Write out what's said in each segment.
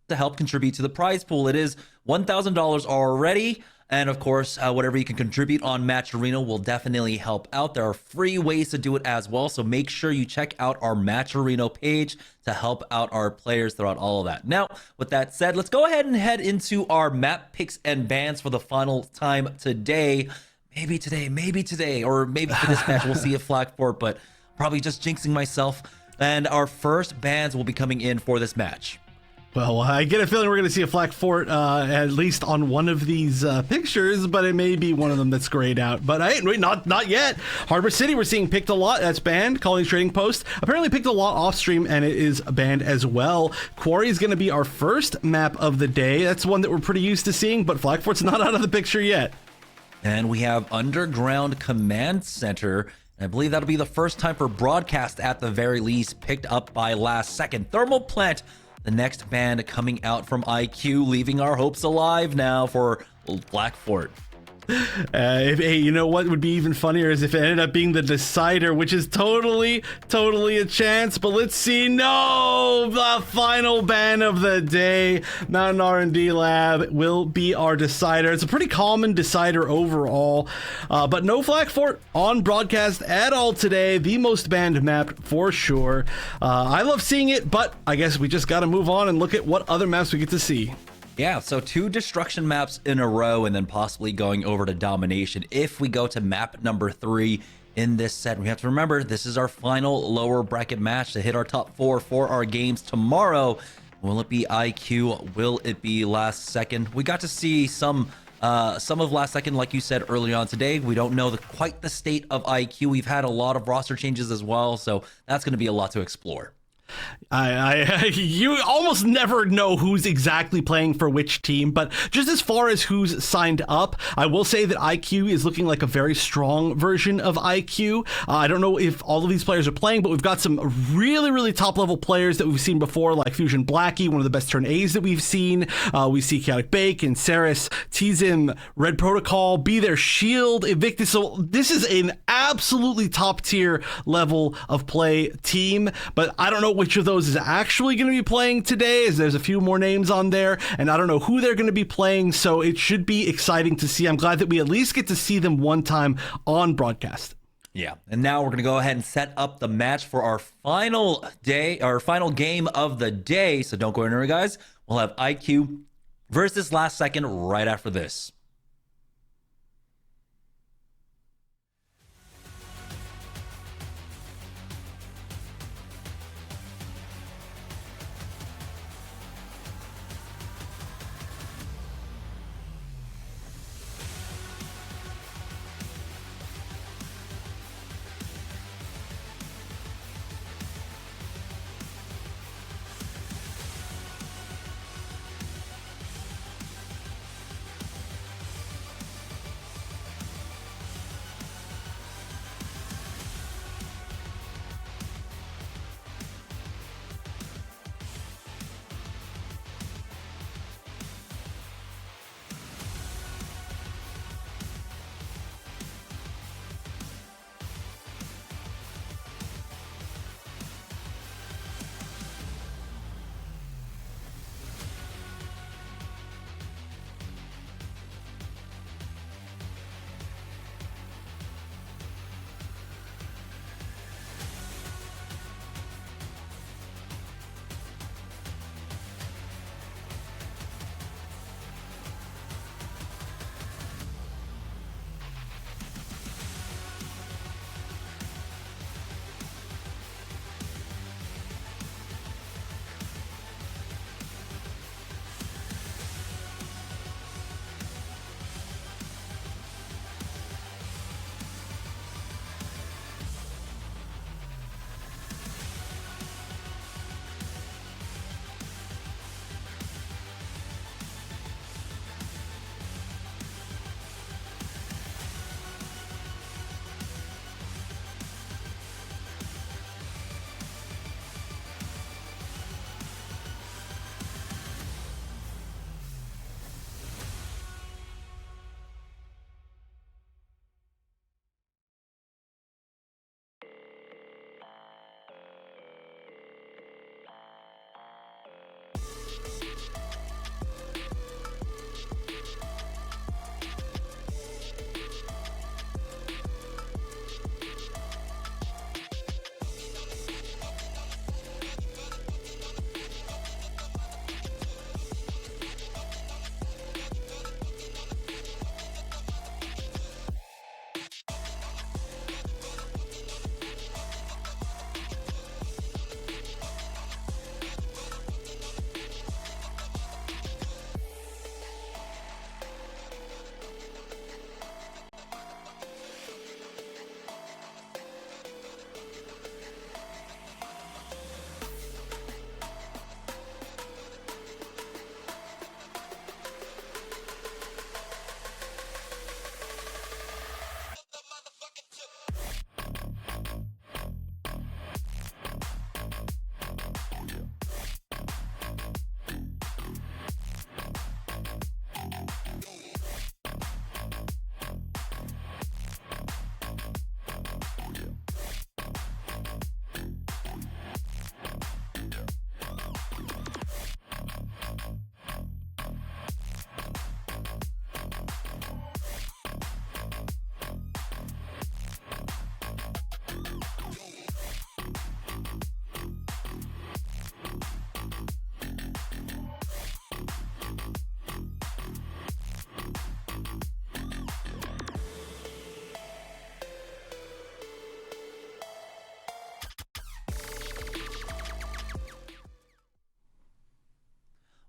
to help contribute to the prize pool. It is $1,000 already. And of course, whatever you can contribute on Matcherino will definitely help out. There are free ways to do it as well. So make sure you check out our Matcherino page to help out our players throughout all of that. Now, with that said, let's go ahead and head into our map picks and bans for the final time today. Maybe today, or maybe for this match, we'll see a flag for it, but probably just jinxing myself. And our first bans will be coming in for this match. Well, I get a feeling we're going to see a flak fort at least on one of these pictures, but it may be one of them that's grayed out. But wait, not yet. Harbor City, we're seeing picked a lot. That's banned. College Trading Post apparently picked a lot off stream, and it is banned as well. Quarry is going to be our first map of the day. That's one that we're pretty used to seeing, but flak fort's not out of the picture yet. And we have Underground Command Center. I believe that'll be the first time for broadcast at the very least, picked up by Last Second. Thermal Plant, the next band coming out from IQ, leaving our hopes alive now for Black Fort. Hey, you know what would be even funnier is if it ended up being the decider, which is totally a chance. But let's see. No, the final ban of the day. Mountain R&D Lab will be our decider. It's a pretty common decider overall, but no Flak Fort on broadcast at all today. The most banned map for sure. I love seeing it, but I guess we just got to move on and look at what other maps we get to see. Yeah, so 2 destruction maps in a row and then possibly going over to domination. If we go to map number 3 in this set, we have to remember this is our final lower bracket match to hit our top 4 for our games tomorrow. Will it be IQ? Will it be Last Second? We got to see some of Last Second, like you said early on today. We don't know quite the state of IQ. We've had a lot of roster changes as well, so that's going to be a lot to explore. You almost never know who's exactly playing for which team, but just as far as who's signed up, I will say that IQ is looking like a very strong version of IQ. I don't know if all of these players are playing, but we've got some really top level players that we've seen before, like Fusion Blackie, one of the best turn A's that we've seen. We see Chaotic Bake and Ceres, Tizim, Red Protocol, Be Their Shield, Invictus. So this is an absolutely top tier level of play team, but I don't know which of those is actually going to be playing today, as there's a few more names on there, and I don't know who they're going to be playing, so it should be exciting to see. I'm glad that we at least get to see them one time on broadcast. Yeah, and now we're going to go ahead and set up the match for our final game of the day, so don't go anywhere, guys. We'll have IQ versus Last Second right after this.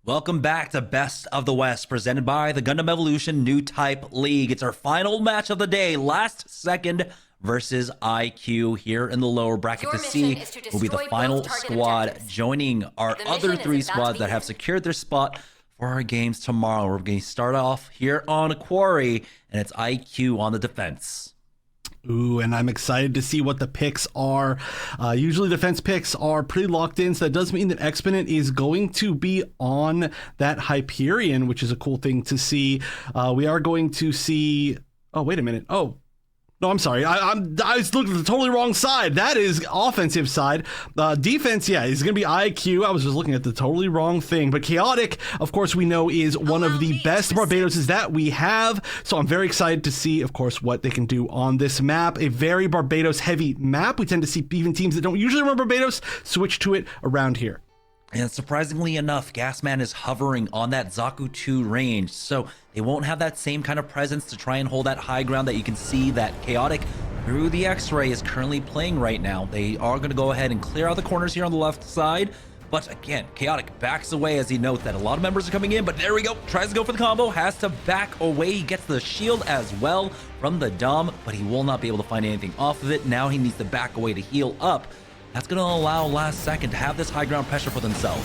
Welcome back to Best of the West, presented by the Gundam Evolution New Type League. It's our final match of the day, last second versus IQ here in the lower bracket to see will be the final squad joining our other three squads that have secured their spot for our games tomorrow. We're going to start off here on Quarry, and it's IQ on the defense. Ooh, and I'm excited to see what the picks are. Usually defense picks are pretty locked in, so that does mean that Exponent is going to be on that Hyperion, which is a cool thing to see. We are going to see... Oh, wait a minute. Oh, no, I'm sorry. I was looking at the totally wrong side. That is offensive side. Defense, yeah, is going to be IQ. I was just looking at the totally wrong thing. But Chaotic, of course, we know is one of the best Barbadoses that we have. So I'm very excited to see, of course, what they can do on this map. A very Barbados-heavy map. We tend to see even teams that don't usually run Barbados switch to it around here. And surprisingly enough, Gasman is hovering on that Zaku 2 range, so they won't have that same kind of presence to try and hold that high ground that you can see that Chaotic through the X-Ray is currently playing right now. They are going to go ahead and clear out the corners here on the left side, but again, Chaotic backs away as he notes that a lot of members are coming in, but there we go, tries to go for the combo, has to back away. He gets the shield as well from the Dom, but he will not be able to find anything off of it. Now he needs to back away to heal up. That's going to allow last second to have this high ground pressure for themselves.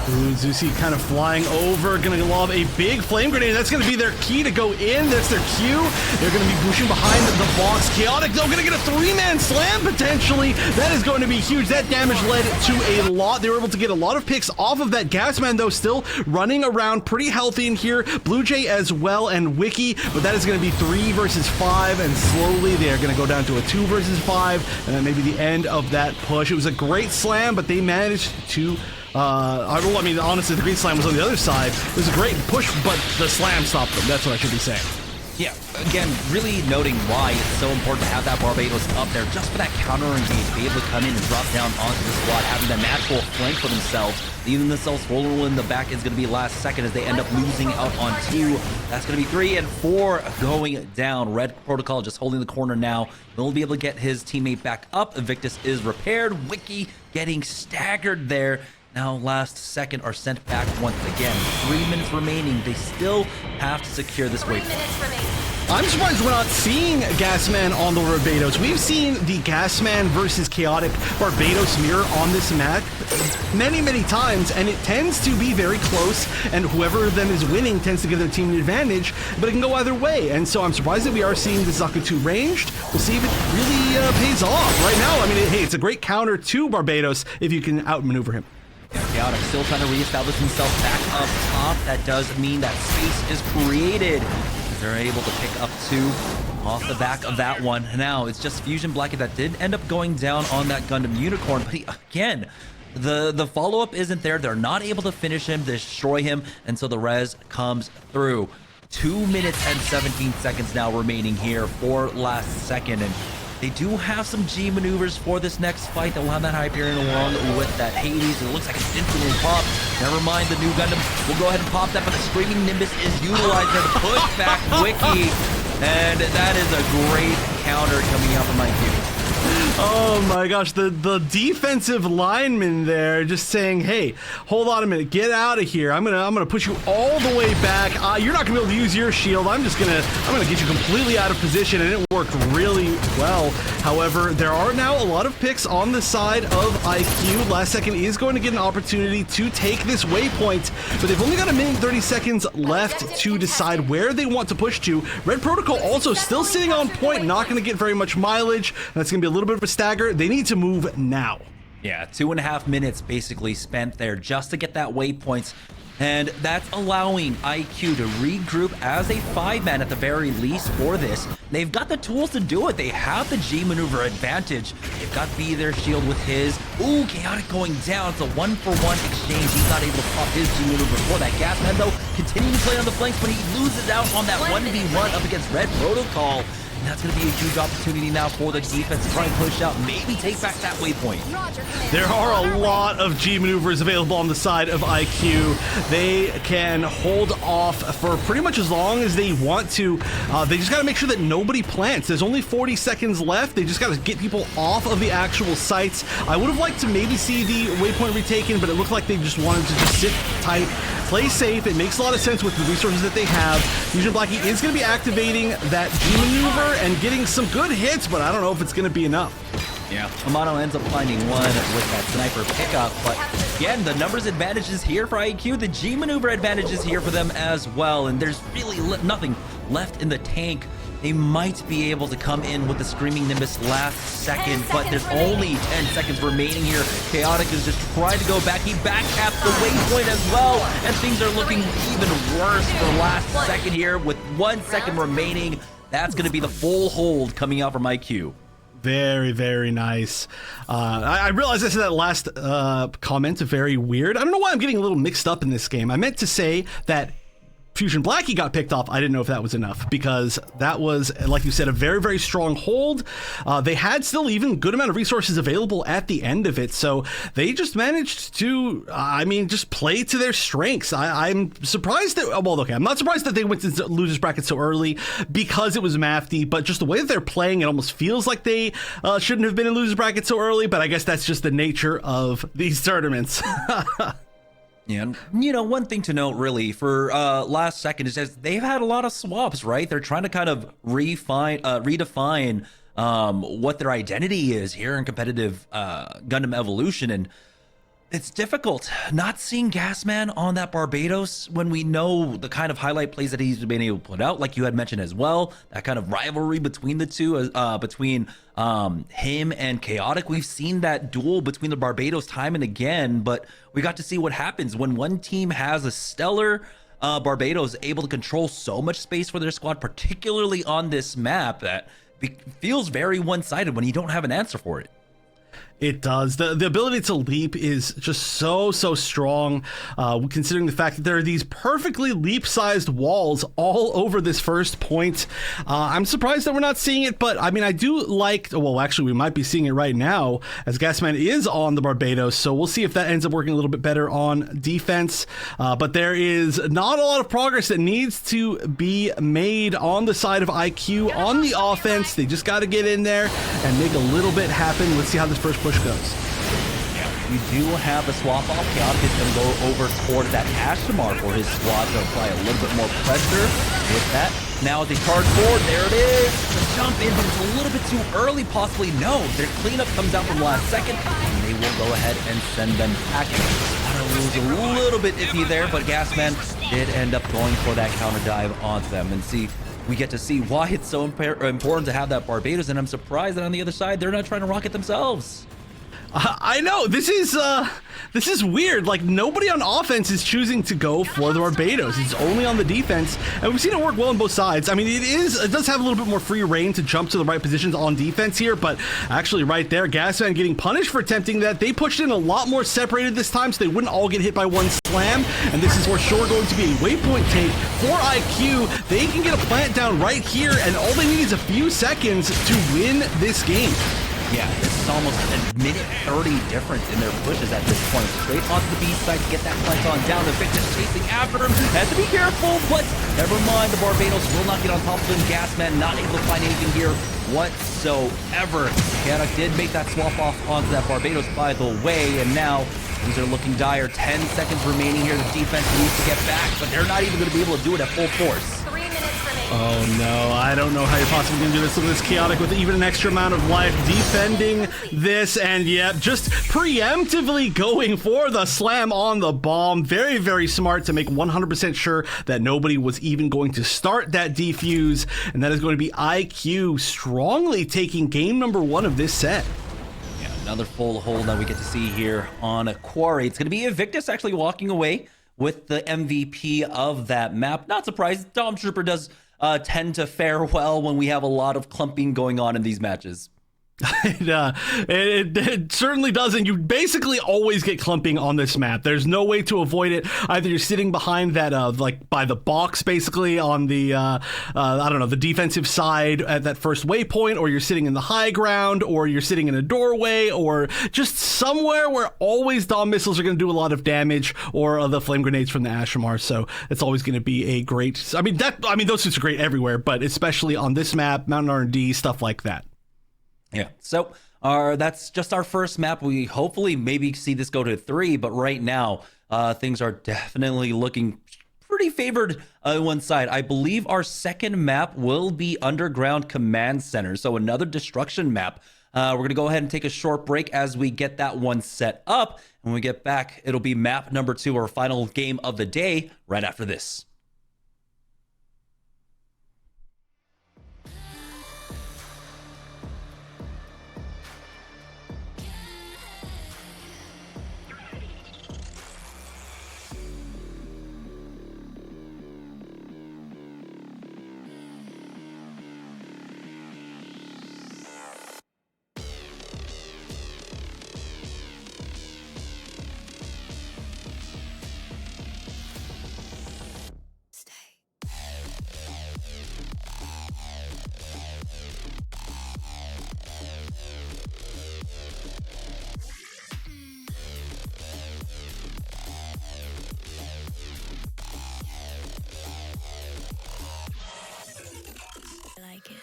Ooh, Zusi kind of flying over, going to lob a big flame grenade. That's going to be their key to go in. That's their cue. They're going to be pushing behind the box. Chaotic, though, going to get a three-man slam, potentially. That is going to be huge. That damage led to a lot. They were able to get a lot of picks off of that. Gasman, though, still running around pretty healthy in here. Blue Jay as well, and Wiki, but that is going to be 3 versus 5, and slowly they are going to go down to a 2 versus 5, and then maybe the end of that push. It was a great slam, but they managed to... I mean, honestly, the green slam was on the other side. It was a great push, but the slam stopped them. That's what I should be saying. Yeah, again, really noting why it's so important to have that Barbados up there, just for that counter engage, be able to come in and drop down onto the squad, having the natural flank for themselves, leaving themselves vulnerable in the back is going to be last second as they end up losing out on 2. That's going to be 3 and 4 going down. Red Protocol just holding the corner now. They'll be able to get his teammate back up. Invictus is repaired. Wiki getting staggered there. Now last second are sent back once again. 3 minutes remaining. They still have to secure this waypoint. I'm surprised we're not seeing Gasman on the Barbados. We've seen the Gasman versus Chaotic Barbados mirror on this map many, many times, and it tends to be very close, and whoever of them is winning tends to give their team an advantage, but it can go either way. And so I'm surprised that we are seeing the Zaku 2 ranged. We'll see if it really pays off. Right now, I mean, hey, it's a great counter to Barbados if you can outmaneuver him. Yeah, Chaotic still trying to reestablish himself back up top. That does mean that space is created. They're able to pick up 2 off the back of that one. Now, it's just Fusion Blacket that did end up going down on that Gundam Unicorn. But again, the follow-up isn't there. They're not able to finish him, destroy him, and so the res comes through. 2 minutes and 17 seconds now remaining here for last second. And they do have some G maneuvers for this next fight. They'll have that Hyperion along with that Hades. It looks like it's instantly popped. Never mind the new Gundam. We'll go ahead and pop that, but the Screaming Nimbus is utilized there to push back Wiki. And that is a great counter coming out from IQ. Oh my gosh, the defensive lineman there just saying, hey, hold on a minute, get out of here. I'm gonna push you all the way back. You're not gonna be able to use your shield. I'm gonna get you completely out of position, and it worked really well. However, there are now a lot of picks on the side of IQ. Last second is going to get an opportunity to take this waypoint, but they've only got 1 minute and 30 seconds left to decide where they want to push to. Red Protocol also still sitting on point, not gonna get very much mileage. That's gonna be a little bit of a stagger. They need to move now. Yeah, 2.5 minutes basically spent there just to get that waypoints. And that's allowing IQ to regroup as a 5-man at the very least for this. They've got the tools to do it. They have the G maneuver advantage. They've got Be Their Shield with his. Ooh, Chaotic going down. It's a 1-for-1 exchange. He's not able to pop his G maneuver before that. Gasman, though, continuing to play on the flanks, but he loses out on that 1v1 up against Red Protocol. And that's going to be a huge opportunity now for the defense to try and push out, maybe take back that waypoint. There are a lot of G maneuvers available on the side of IQ. They can hold off for pretty much as long as they want to. They just got to make sure that nobody plants. There's only 40 seconds left. They just got to get people off of the actual sites. I would have liked to maybe see the waypoint retaken, but it looked like they just wanted to just sit tight, play safe. It makes a lot of sense with the resources that they have. Fusion Blackie is going to be activating that G maneuver and getting some good hits, but I don't know if it's going to be enough. Yeah, Amano ends up finding one with that sniper pickup, but again, the numbers advantage is here for IQ. The G maneuver advantage is here for them as well, and there's really nothing left in the tank. They might be able to come in with the Screaming Nimbus last second, but there's only 10 seconds remaining here. Chaotic is just trying to go back. He backcaps the waypoint as well, and things are looking even worse for last second here with 1 second remaining. That's going to be the full hold coming out from IQ. Very, very nice. I realized I said that last comment very weird. I don't know why I'm getting a little mixed up in this game. I meant to say that Fusion Blackie got picked off. I didn't know if that was enough, because that was, like you said, a very, very strong hold. They had still even good amount of resources available at the end of it, so they just managed to, just play to their strengths. I'm surprised that, well, okay, I'm not surprised that they went to losers bracket so early because it was Mafty, but just the way that they're playing, it almost feels like they shouldn't have been in losers bracket so early, but I guess that's just the nature of these tournaments. Yeah, one thing to note really for last second is that they've had a lot of swaps, right? They're trying to kind of redefine what their identity is here in competitive Gundam Evolution, and it's difficult not seeing Gasman on that Barbados when we know the kind of highlight plays that he's been able to put out, like you had mentioned as well, that kind of rivalry between the two, between him and Chaotic. We've seen that duel between the Barbados time and again, but we got to see what happens when one team has a stellar Barbados able to control so much space for their squad, particularly on this map, that feels very one-sided when you don't have an answer for it. It does. The ability to leap is just so strong, considering the fact that there are these perfectly leap-sized walls all over this first point. I'm surprised that we're not seeing it, but I mean, I do like, well, actually, we might be seeing it right now as Gasman is on the Barbados, so we'll see if that ends up working a little bit better on defense. But there is not a lot of progress that needs to be made on the side of IQ on the offense. They just got to get in there and make a little bit happen. Let's see how this first push goes. You do have the swap off. Chaotic is going to go over toward that Ashtamar for his squad to apply a little bit more pressure with that. Now as they charge forward, there it is. The jump in, but it's a little bit too early, possibly. No, their cleanup comes out from last second, and they will go ahead and send them packing. A little bit iffy there, but Gasman did end up going for that counter dive onto them. And see, we get to see why it's so important to have that Barbados, and I'm surprised that on the other side, they're not trying to rocket themselves. I know, this is weird. Like, nobody on offense is choosing to go for the Barbados. It's only on the defense, and we've seen it work well on both sides. I mean, it does have a little bit more free reign to jump to the right positions on defense here, but actually right there, Gasman getting punished for attempting that. They pushed in a lot more separated this time, so they wouldn't all get hit by one slam, and this is for sure going to be a waypoint take for IQ. They can get a plant down right here, and all they need is a few seconds to win this game. Yeah, this is almost a minute 30 difference in their pushes at this point. Straight onto the B side to get that plant on down. The Victus chasing after him. Has to be careful, but never mind. The Barbados will not get on top of him. Gasman not able to find anything here whatsoever. Chaotic did make that swap off onto that Barbados, by the way, and now things are looking dire. 10 seconds remaining here. The defense needs to get back, but they're not even going to be able to do it at full force. Oh no, I don't know how you're possibly going to do this. Look at this Chaotic with even an extra amount of life defending this, and yeah, just preemptively going for the slam on the bomb. Very, very smart to make 100% sure that nobody was even going to start that defuse, and that is going to be IQ strongly taking game number 1 of this set. Yeah, another full hold that we get to see here on a Quarry. It's going to be Invictus actually walking away with the MVP of that map. Not surprised, Dom Trooper does tend to fare well when we have a lot of clumping going on in these matches. It certainly doesn't. You basically always get clumping on this map. There's no way to avoid it. Either you're sitting behind that, like by the box, basically on the, I don't know, the defensive side at that first waypoint, or you're sitting in the high ground, or you're sitting in a doorway, or just somewhere where always Dom missiles are going to do a lot of damage, or the flame grenades from the Ashimar. So it's always going to be a great. I mean, those suits are great everywhere, but especially on this map, Mountain R&D, stuff like that. Yeah, so that's just our first map. We hopefully maybe see this go to 3, but right now things are definitely looking pretty favored on one side. I believe our second map will be Underground Command Center, so another destruction map. We're going to go ahead and take a short break as we get that one set up. When we get back, it'll be map number 2, our final game of the day, right after this. Like it.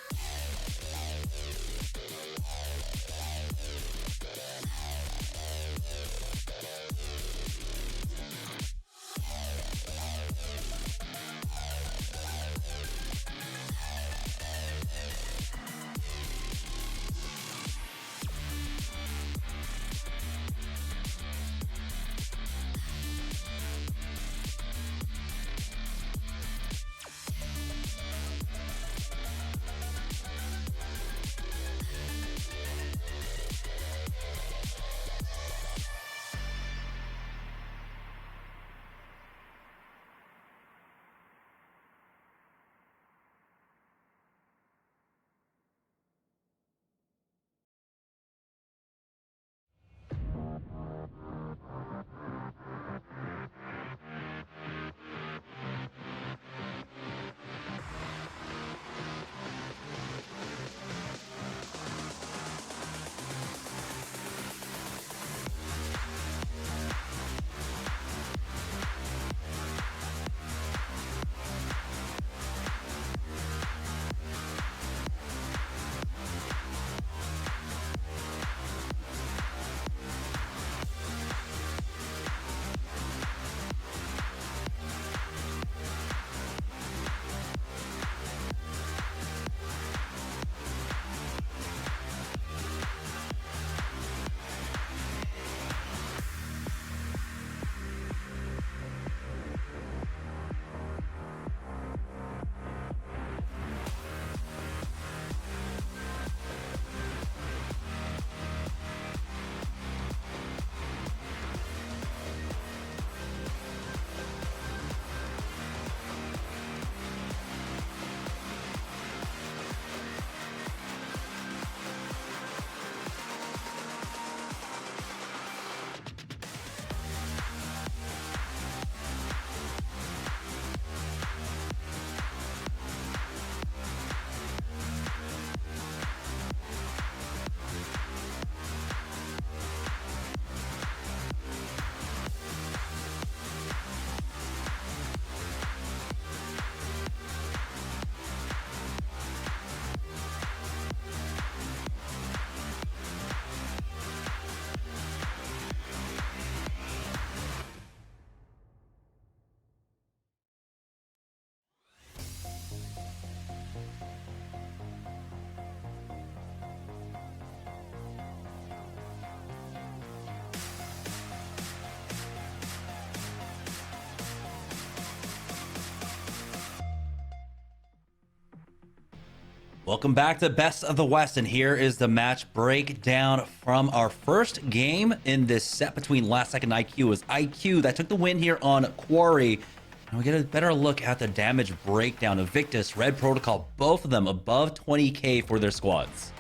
Welcome back to Best of the West, and here is the match breakdown from our first game in this set between Last Second IQ. It was IQ that took the win here on Quarry. And we get a better look at the damage breakdown. Invictus, Red Protocol, both of them above 20k for their squads.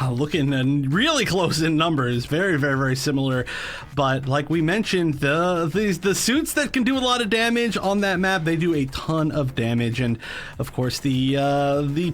Looking really close in numbers, very, very, very similar. But like we mentioned, the suits that can do a lot of damage on that map, they do a ton of damage. And of course, the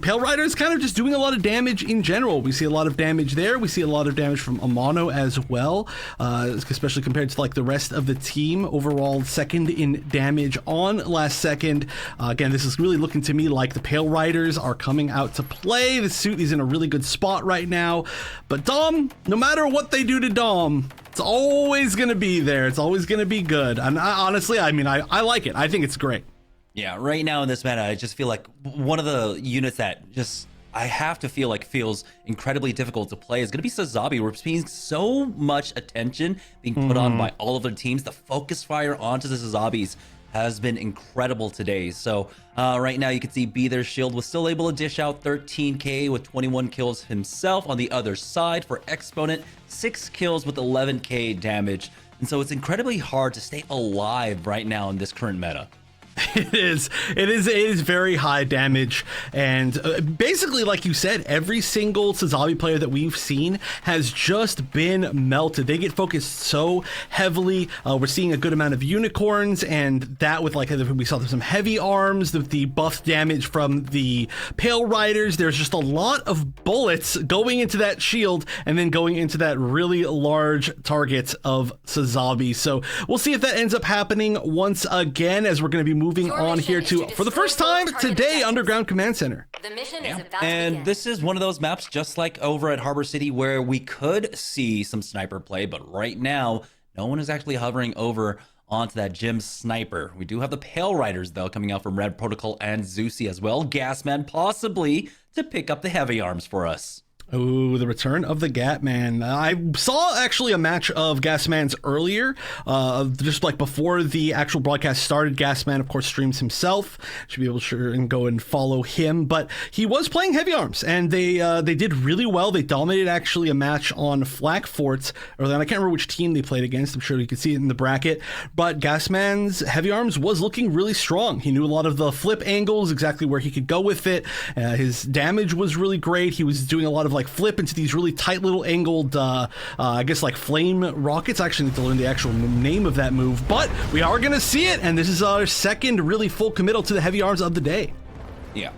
Pale Rider is kind of just doing a lot of damage in general. We see a lot of damage there. We see a lot of damage from Amano as well, especially compared to like the rest of the team. Overall, second in damage on Last Second. Again, this is really looking to me like the Pale Riders are coming out to play. The suit is in a really good spot right now, but Dom, no matter what they do to Dom, it's always going to be there. It's always going to be good. And honestly, I mean, I like it. I think it's great. Yeah, right now in this meta, I just feel like one of the units that just I have to feel like feels incredibly difficult to play is going to be Sazabi. We're seeing so much attention being put on by all of their teams. The focus fire onto the Sazabis has been incredible today. So right now you can see Be Their Shield was still able to dish out 13k with 21 kills himself. On the other side for Exponent, 6 kills with 11k damage. And so it's incredibly hard to stay alive right now in this current meta. It is very high damage, and basically, like you said, every single Sazabi player that we've seen has just been melted. They get focused so heavily. We're seeing a good amount of unicorns, and that with like we saw some heavy arms, the buff damage from the Pale Riders. There's just a lot of bullets going into that shield and then going into that really large target of Sazabi. So we'll see if that ends up happening once again, as we're going to be moving on here to, for the first time today, Underground Command Center. The mission is about to And begin. this is one of those maps, just like over at Harbor City, where we could see some sniper play, but right now, no one is actually hovering over onto that Jim sniper. We do have the Pale Riders, though, coming out from Red Protocol and Zeusy as well. Gasman possibly to pick up the heavy arms for us. Ooh, the return of the Gatman. I saw actually a match of Gasman's earlier, just like before the actual broadcast started. Gasman, of course, streams himself. Should be able to sure and go and follow him. But he was playing heavy arms, and they did really well. They dominated actually a match on Flak Fort, or I can't remember which team they played against. I'm sure you can see it in the bracket. But Gasman's heavy arms was looking really strong. He knew a lot of the flip angles, exactly where he could go with it. His damage was really great. He was doing a lot of like flip into these really tight little angled I guess like flame rockets. I actually need to learn the actual name of that move, but we are gonna see it, and this is our second really full committal to the heavy arms of the day. Yeah,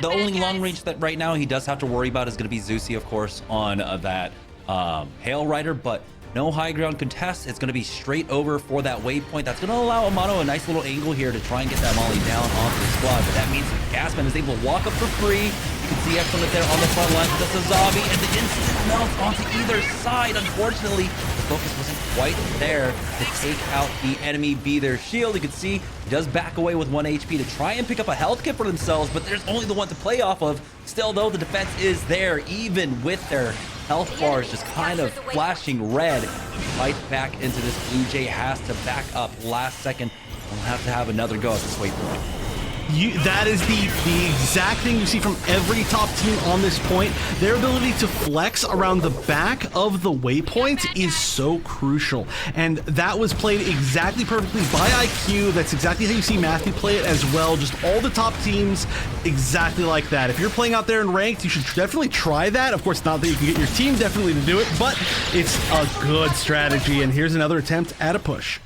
the only long range that right now he does have to worry about is going to be Zeusy, of course, on that Pale Rider, but no high ground contest. It's going to be straight over for that waypoint. That's going to allow Amano a nice little angle here to try and get that molly down onto the squad. But that means Gasman is able to walk up for free. You can see Exponent there on the front line with the Sazabi, and the instant melt onto either side. Unfortunately, the focus wasn't quite there to take out the enemy Be Their Shield. You can see he does back away with 1 HP to try and pick up a health kit for themselves, but there's only the one to play off of. Still, though, the defense is there, even with their health bars just kind of flashing red. Fight back into this. Blue Jay has to back up Last Second. We'll have to have another go at this waypoint. That is the exact thing you see from every top team on this point. Their ability to flex around the back of the waypoint is so crucial, and that was played exactly perfectly by IQ. That's exactly how you see Matthew play it as well. Just all the top teams exactly like that. If you're playing out there in ranked, you should definitely try that. Of course, not that you can get your team definitely to do it, but it's a good strategy. And here's another attempt at a push.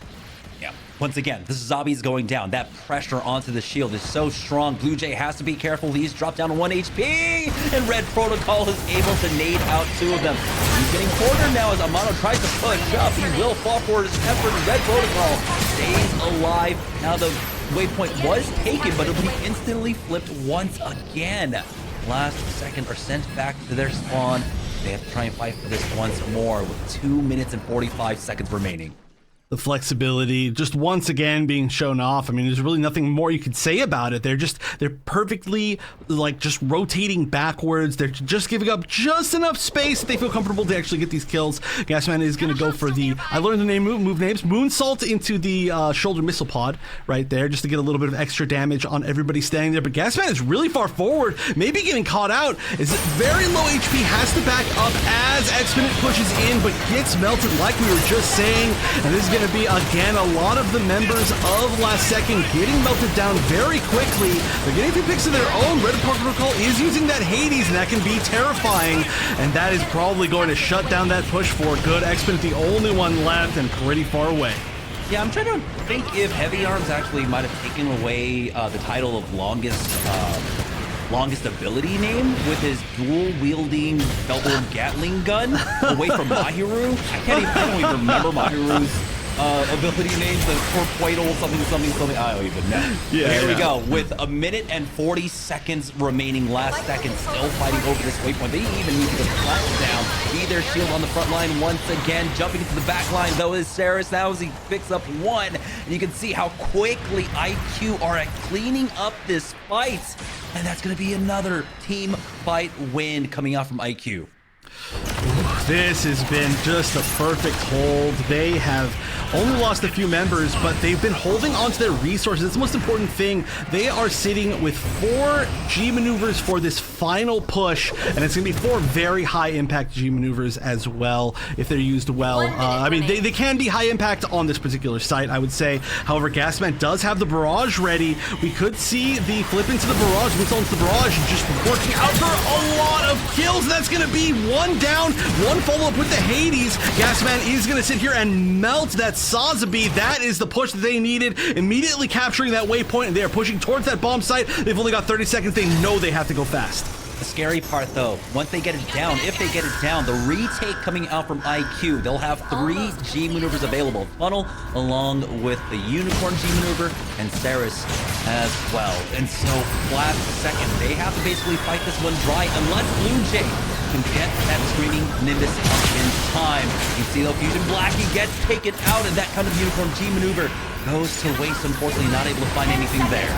Once again, the Sazabi is going down. That pressure onto the shield is so strong. Blue Jay has to be careful. He's dropped down to 1 HP, and Red Protocol is able to nade out 2 of them. He's getting cornered now as Amano tries to push up. He will fall for his effort. Red Protocol stays alive. Now the waypoint was taken, but it'll be instantly flipped once again. Last Second are sent back to their spawn. They have to try and fight for this once more with 2 minutes and 45 seconds remaining. The flexibility just once again being shown off. I mean, there's really nothing more you could say about it. They're perfectly like just rotating backwards. They're just giving up just enough space that they feel comfortable to actually get these kills. Gasman is going to go for the, I learned the move names, Moonsault into the shoulder missile pod right there, just to get a little bit of extra damage on everybody standing there. But Gasman is really far forward, maybe getting caught out. Is very low HP, has to back up as Exponent pushes in, but gets melted like we were just saying. And this is going to be, again, a lot of the members of Last Second getting melted down very quickly. They're getting 2 picks of their own. Red Protocol is using that Hades, and that can be terrifying. And that is probably going to shut down that push for good. X-Men, the only one left and pretty far away. Yeah, I'm trying to think if Heavy Arms actually might have taken away the title of longest ability name with his dual-wielding double Gatling gun away from Mahiru. I don't even remember Mahiru's ability names, the Torpedo something. I don't even know. Yeah, here we go with a minute and 40 seconds remaining. Last Second still fighting over this waypoint. They even need to get flash down. Be their shield on the front line once again. Jumping into the back line though is Saris. Now as he picks up 1, and you can see how quickly IQ are at cleaning up this fight. And that's going to be another team fight win coming out from IQ. This has been just a perfect hold. They have only lost a few members, but they've been holding onto their resources. It's the most important thing. They are sitting with 4 G maneuvers for this final push, and it's going to be 4 very high impact G maneuvers as well if they're used well. I mean, they can be high impact on this particular site, I would say. However, Gasman does have the barrage ready. We could see the flip into the barrage, missile into the barrage, just working out for a lot of kills. That's going to be 1 down, 1 follow-up with the Hades. Gasman is going to sit here and melt that Sazabi. That is the push that they needed. Immediately capturing that waypoint, and they are pushing towards that bomb site. They've only got 30 seconds. They know they have to go fast. The scary part though, once they get it down, if they get it down, the retake coming out from IQ, they'll have 3 G maneuvers available. Funnel along with the Unicorn G maneuver and Saris as well. And so last second, they have to basically fight this one dry unless Blue Jay can get that Screaming Nimbus up in time. You see though, Fusion Blackie gets taken out, and that kind of Unicorn G maneuver goes to waste, unfortunately, not able to find anything there.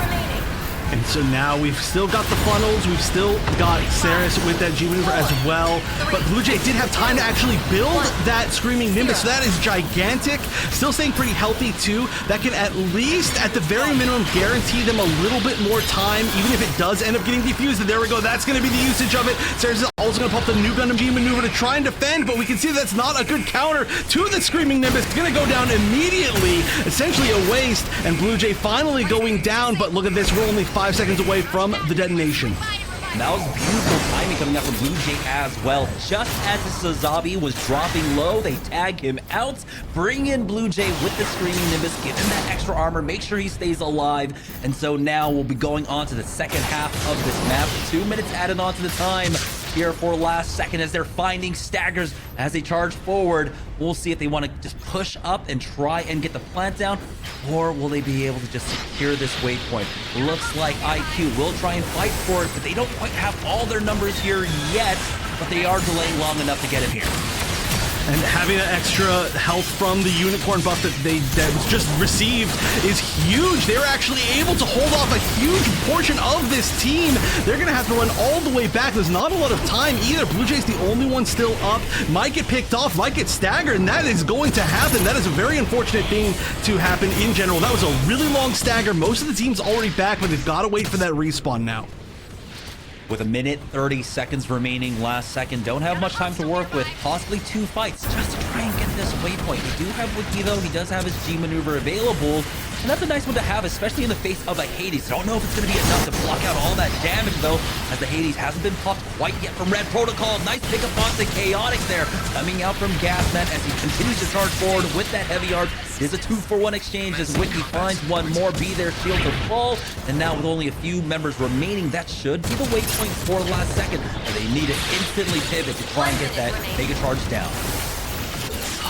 And so now we've still got the funnels, we've still got Saris with that G maneuver as well, but Blue Jay did have time to actually build that Screaming Nimbus, so that is gigantic. Still staying pretty healthy too. That can at least, at the very minimum, guarantee them a little bit more time, even if it does end up getting defused. And there we go, that's going to be the usage of it. Saris is also going to pop the new Gundam G maneuver to try and defend, but we can see that's not a good counter to the Screaming Nimbus. It's going to go down immediately, essentially a waste, and Blue Jay finally going down, but look at this, we're only 5 seconds away from the detonation. That was beautiful timing coming out from Blue Jay as well. Just as the Sazabi was dropping low, they tag him out, bring in Blue Jay with the Screaming Nimbus, give him that extra armor, make sure he stays alive. And so now we'll be going on to the second half of this map. 2 minutes added on to the time here for Last Second as they're finding staggers as they charge forward. We'll see if they want to just push up and try and get the plant down, or will they be able to just secure this waypoint? Looks like IQ will try and fight for it, but they don't quite have all their numbers here yet, but they are delaying long enough to get it here. And having that extra health from the Unicorn buff that was just received is huge. They're actually able to hold off a huge portion of this team. They're going to have to run all the way back. There's not a lot of time either. Blue Jay's the only one still up. Might get picked off, might get staggered, and that is going to happen. That is a very unfortunate thing to happen in general. That was a really long stagger. Most of the team's already back, but they've got to wait for that respawn now. With a minute, 30 seconds remaining, Last Second don't have much time to work with. Possibly 2 fights just to try and get this waypoint. They do have Wiki though. He does have his G maneuver available. And that's a nice one to have, especially in the face of a Hades. I don't know if it's going to be enough to block out all that damage, though, as the Hades hasn't been popped quite yet from Red Protocol. Nice pickup on the Chaotic there, coming out from Gasman as he continues to charge forward with that heavy arc. It is a 2-for-1 exchange as Wiki finds one more, be their shield to fall. And now with only a few members remaining, that should be the waypoint for Last Second, where they need to instantly pivot to try and get that Mega Charge down.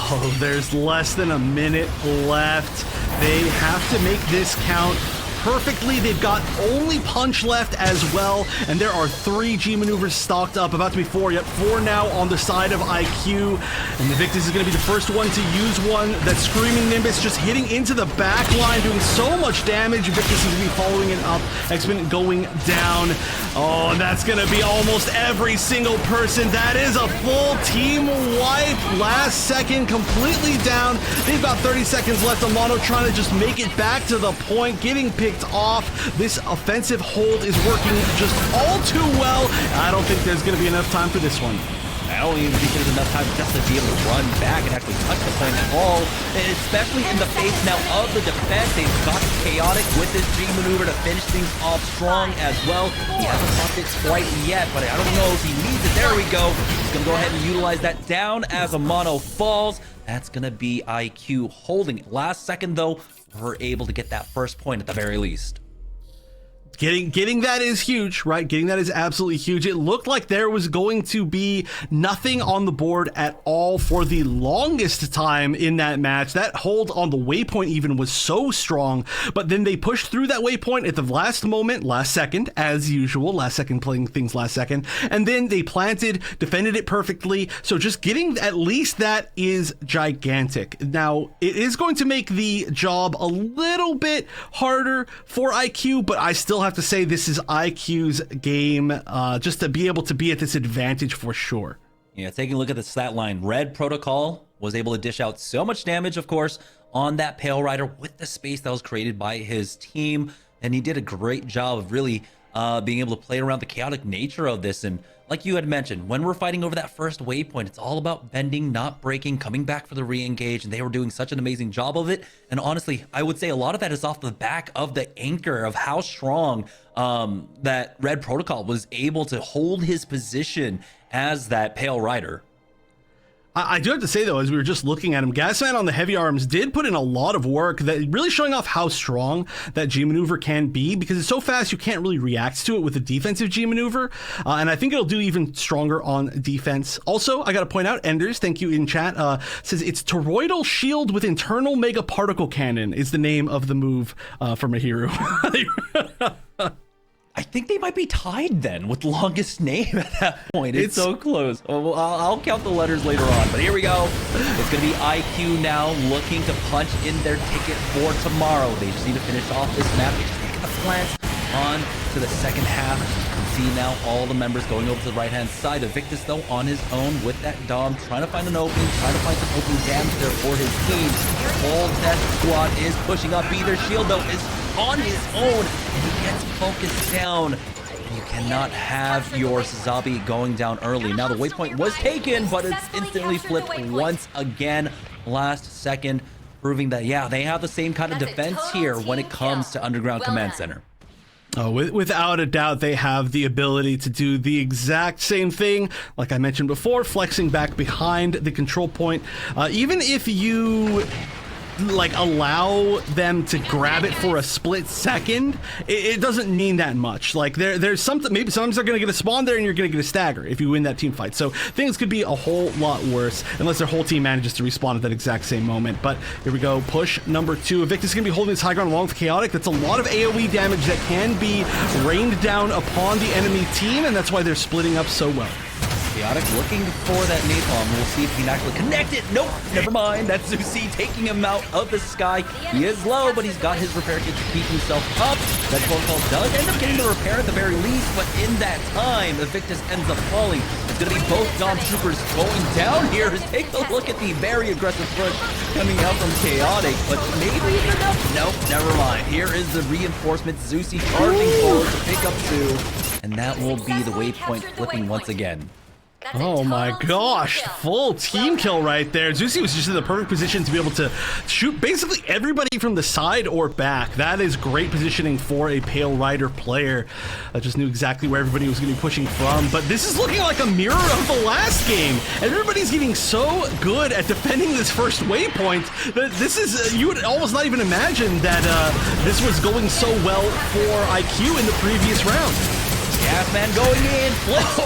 Oh, there's less than a minute left. They have to make this count perfectly. They've got only punch left as well, and there are 3 G maneuvers stocked up, about to be 4, yep, 4 now on the side of IQ, and the Victus is going to be the first one to use one. That Screaming Nimbus just hitting into the back line, doing so much damage. Victus is going to be following it up. X-Men going down. Oh, and that's going to be almost every single person. That is a full team wipe. Last Second completely down. They've got 30 seconds left. Amano trying to just make it back to the point, getting picked off. This offensive hold is working just all too well. I don't think there's going to be enough time for this one. I don't even think there's enough time just to be able to run back and actually touch the point at all, and especially in the face now of the defense. They've got Chaotic with this G maneuver to finish things off strong as well. He hasn't popped it quite yet, but I don't know if he needs it. There we go. He's gonna go ahead and utilize that down as a mono falls. That's gonna be IQ holding it. Last second though, we're able to get that first point at the very least. Getting that is huge, right? Getting that is absolutely huge. It looked like there was going to be nothing on the board at all for the longest time in that match. That hold on the waypoint even was so strong, but then they pushed through that waypoint at the last moment, last second, as usual, last second playing things last second, and then they planted, defended it perfectly. So just getting at least that is gigantic. Now, it is going to make the job a little bit harder for IQ, but I still have to say this is IQ's game, just to be able to be at this advantage for sure. Yeah, taking a look at the stat line, Red Protocol was able to dish out so much damage, of course, on that Pale Rider with the space that was created by his team, and he did a great job of really being able to play around the chaotic nature of this. And like you had mentioned, when we're fighting over that first waypoint, it's all about bending, not breaking, coming back for the re-engage, and they were doing such an amazing job of it. And honestly, I would say a lot of that is off the back of the anchor of how strong that Red Protocol was able to hold his position as that Pale Rider. I do have to say, though, as we were just looking at him, Gasman on the heavy arms did put in a lot of work, that really showing off how strong that G maneuver can be, because it's so fast you can't really react to it with a defensive G maneuver, and I think it'll do even stronger on defense. Also, I got to point out, Enders, thank you in chat, says it's Toroidal Shield with Internal Mega Particle Cannon is the name of the move from a hero. I think they might be tied then with longest name at that point. It's so close. Well, I'll count the letters later on, but here we go. It's going to be IQ now looking to punch in their ticket for tomorrow. They just need to finish off this map. They just need to get the plants on to the second half. You can see now all the members going over to the right-hand side. Evictus, though, on his own with that Dom, trying to find an opening, trying to find some opening damage there for his team. All Death Squad is pushing up. Either Shield, though, is on his own, and he gets focused down. You cannot have your Sazabi going down early. Now the waypoint was taken, but it's instantly flipped once again last second, proving that, yeah, they have the same kind of defense here when it comes to Underground Command Center. Oh, without a doubt, they have the ability to do the exact same thing. Like I mentioned before, flexing back behind the control point. Even if you allow them to grab it for a split second, it doesn't mean that much. Like there's something, maybe sometimes they're going to get a spawn there and you're going to get a stagger if you win that team fight. So things could be a whole lot worse unless their whole team manages to respawn at that exact same moment. But here we go, push number 2. Evictus is going to be holding his high ground along with Chaotic. That's a lot of AoE damage that can be rained down upon the enemy team, and that's why they're splitting up so well. Chaotic looking for that napalm. We'll see if he can actually connect it. Nope, never mind. That's Zusi taking him out of the sky. He is low, but he's got his repair kit to keep himself up. That protocol does end up getting the repair at the very least, but in that time, Evictus ends up falling. It's going to be both Dom Troopers going down here. Just take a look at the very aggressive push coming out from Chaotic, but maybe enough. Nope, never mind. Here is the reinforcement. Zusi charging forward to pick up 2, and that will be the waypoint flipping once again. Oh my gosh, full team kill right there. Zusi was just in the perfect position to be able to shoot basically everybody from the side or back. That is great positioning for a Pale Rider player. I just knew exactly where everybody was going to be pushing from, but this is looking like a mirror of the last game. Everybody's getting so good at defending this first waypoint that this is, you would almost not even imagine that this was going so well for IQ in the previous round. Gasman going in, flips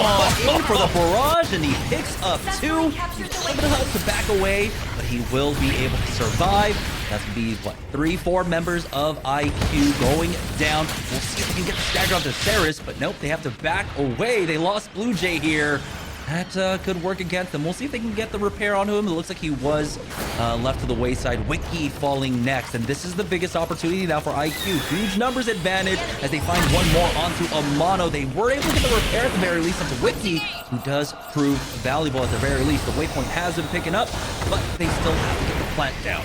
in for the barrage, and he picks up 2. He's a little bit of help to back away, but he will be able to survive. That's going to be, what, 3-4 members of IQ going down. We'll see if we can get the stagger onto Ceres, but nope, they have to back away. They lost Blue Jay here. That could work against them. We'll see if they can get the repair onto him. It looks like he was left to the wayside. Wiki falling next, and this is the biggest opportunity now for IQ. Huge numbers advantage as they find one more onto a mono. They were able to get the repair at the very least onto Wiki, who does prove valuable at the very least. The waypoint has been picking up, but they still have to get the plant down.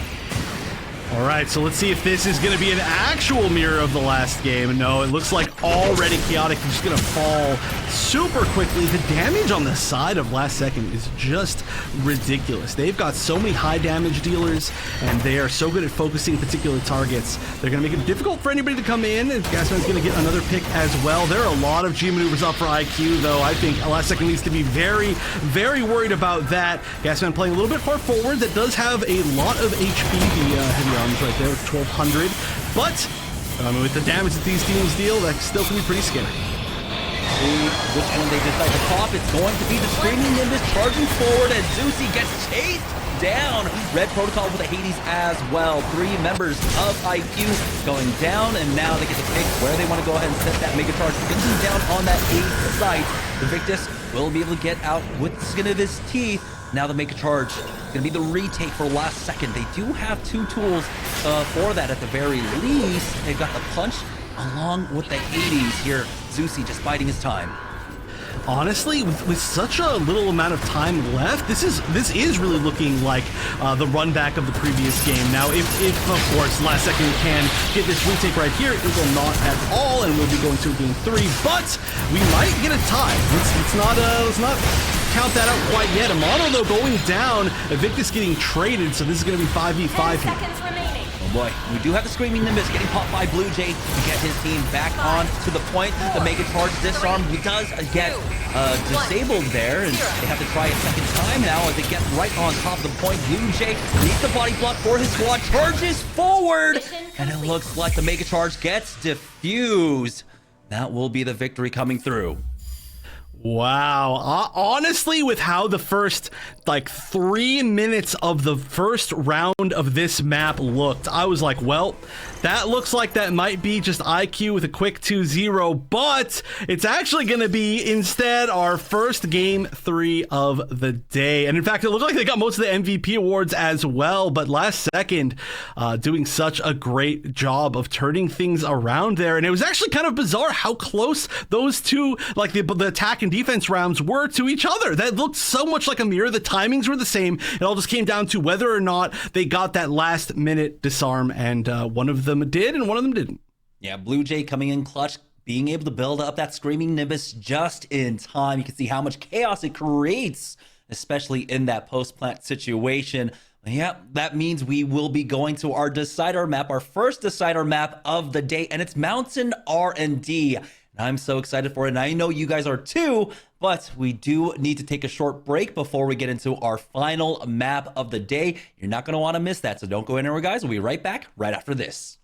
All right, so let's see if this is going to be an actual mirror of the last game. No, it looks like already Chaotic is just going to fall super quickly. The damage on the side of Last Second is just ridiculous. They've got so many high damage dealers, and they are so good at focusing particular targets. They're going to make it difficult for anybody to come in, and Gasman's going to get another pick as well. There are a lot of G maneuvers up for IQ, though. I think Last Second needs to be very, very worried about that. Gasman playing a little bit far forward. That does have a lot of HP, the heavy arms right there, 1200. But with the damage that these teams deal, that still can be pretty scary. See which one they decide to pop. It's going to be the Screaming Nimbus charging forward as Zeusy gets chased down. Red Protocol with the Hades as well. 3 members of IQ going down, and now they get to pick where they want to go ahead and set that Mega Charge. Thinking down on that 8th site. The Victus will be able to get out with the skin of his teeth. Now the Mega Charge is going to be the retake for Last Second. They do have 2 tools for that at the very least. They've got the Punch along with the Hades here. Zeusy just biding his time. Honestly, with such a little amount of time left, this is really looking like the run back of the previous game. Now, if of course Last Second can get this retake right here, it will not at all, and we'll be going to game 3. But we might get a tie. Let's not count that out quite yet. Amano though going down, Evictus getting traded, so this is going to be 5v5 here. Oh boy, we do have the Screaming Nimbus getting popped by Blue Jay to get his team back on to the point. The Mega Charge disarm does get disabled there, and they have to try a second time now as they get right on top of the point. Blue Jay needs the body block for his squad, charges forward, and it looks like the Mega Charge gets diffused. That will be the victory coming through. Wow. Honestly, with how the first, 3 minutes of the first round of this map looked, I was like, well, that looks like that might be just IQ with a quick 2-0, but it's actually going to be instead our first game 3 of the day. And in fact, it looked like they got most of the MVP awards as well, but Last Second doing such a great job of turning things around there. And it was actually kind of bizarre how close those two, the attack and defense rounds were to each other. That looked so much like a mirror. The timings were the same. It all just came down to whether or not they got that last minute disarm, and one of them did and one of them didn't. Yeah, Blue Jay coming in clutch, being able to build up that Screaming Nimbus just in time. You can see how much chaos it creates, especially in that post-plant situation. Yeah, that means we will be going to our Decider map, our first Decider map of the day, and it's Mountain R&D. I'm so excited for it, and I know you guys are too, but we do need to take a short break before we get into our final map of the day. You're not going to want to miss that, so don't go anywhere, guys. We'll be right back right after this.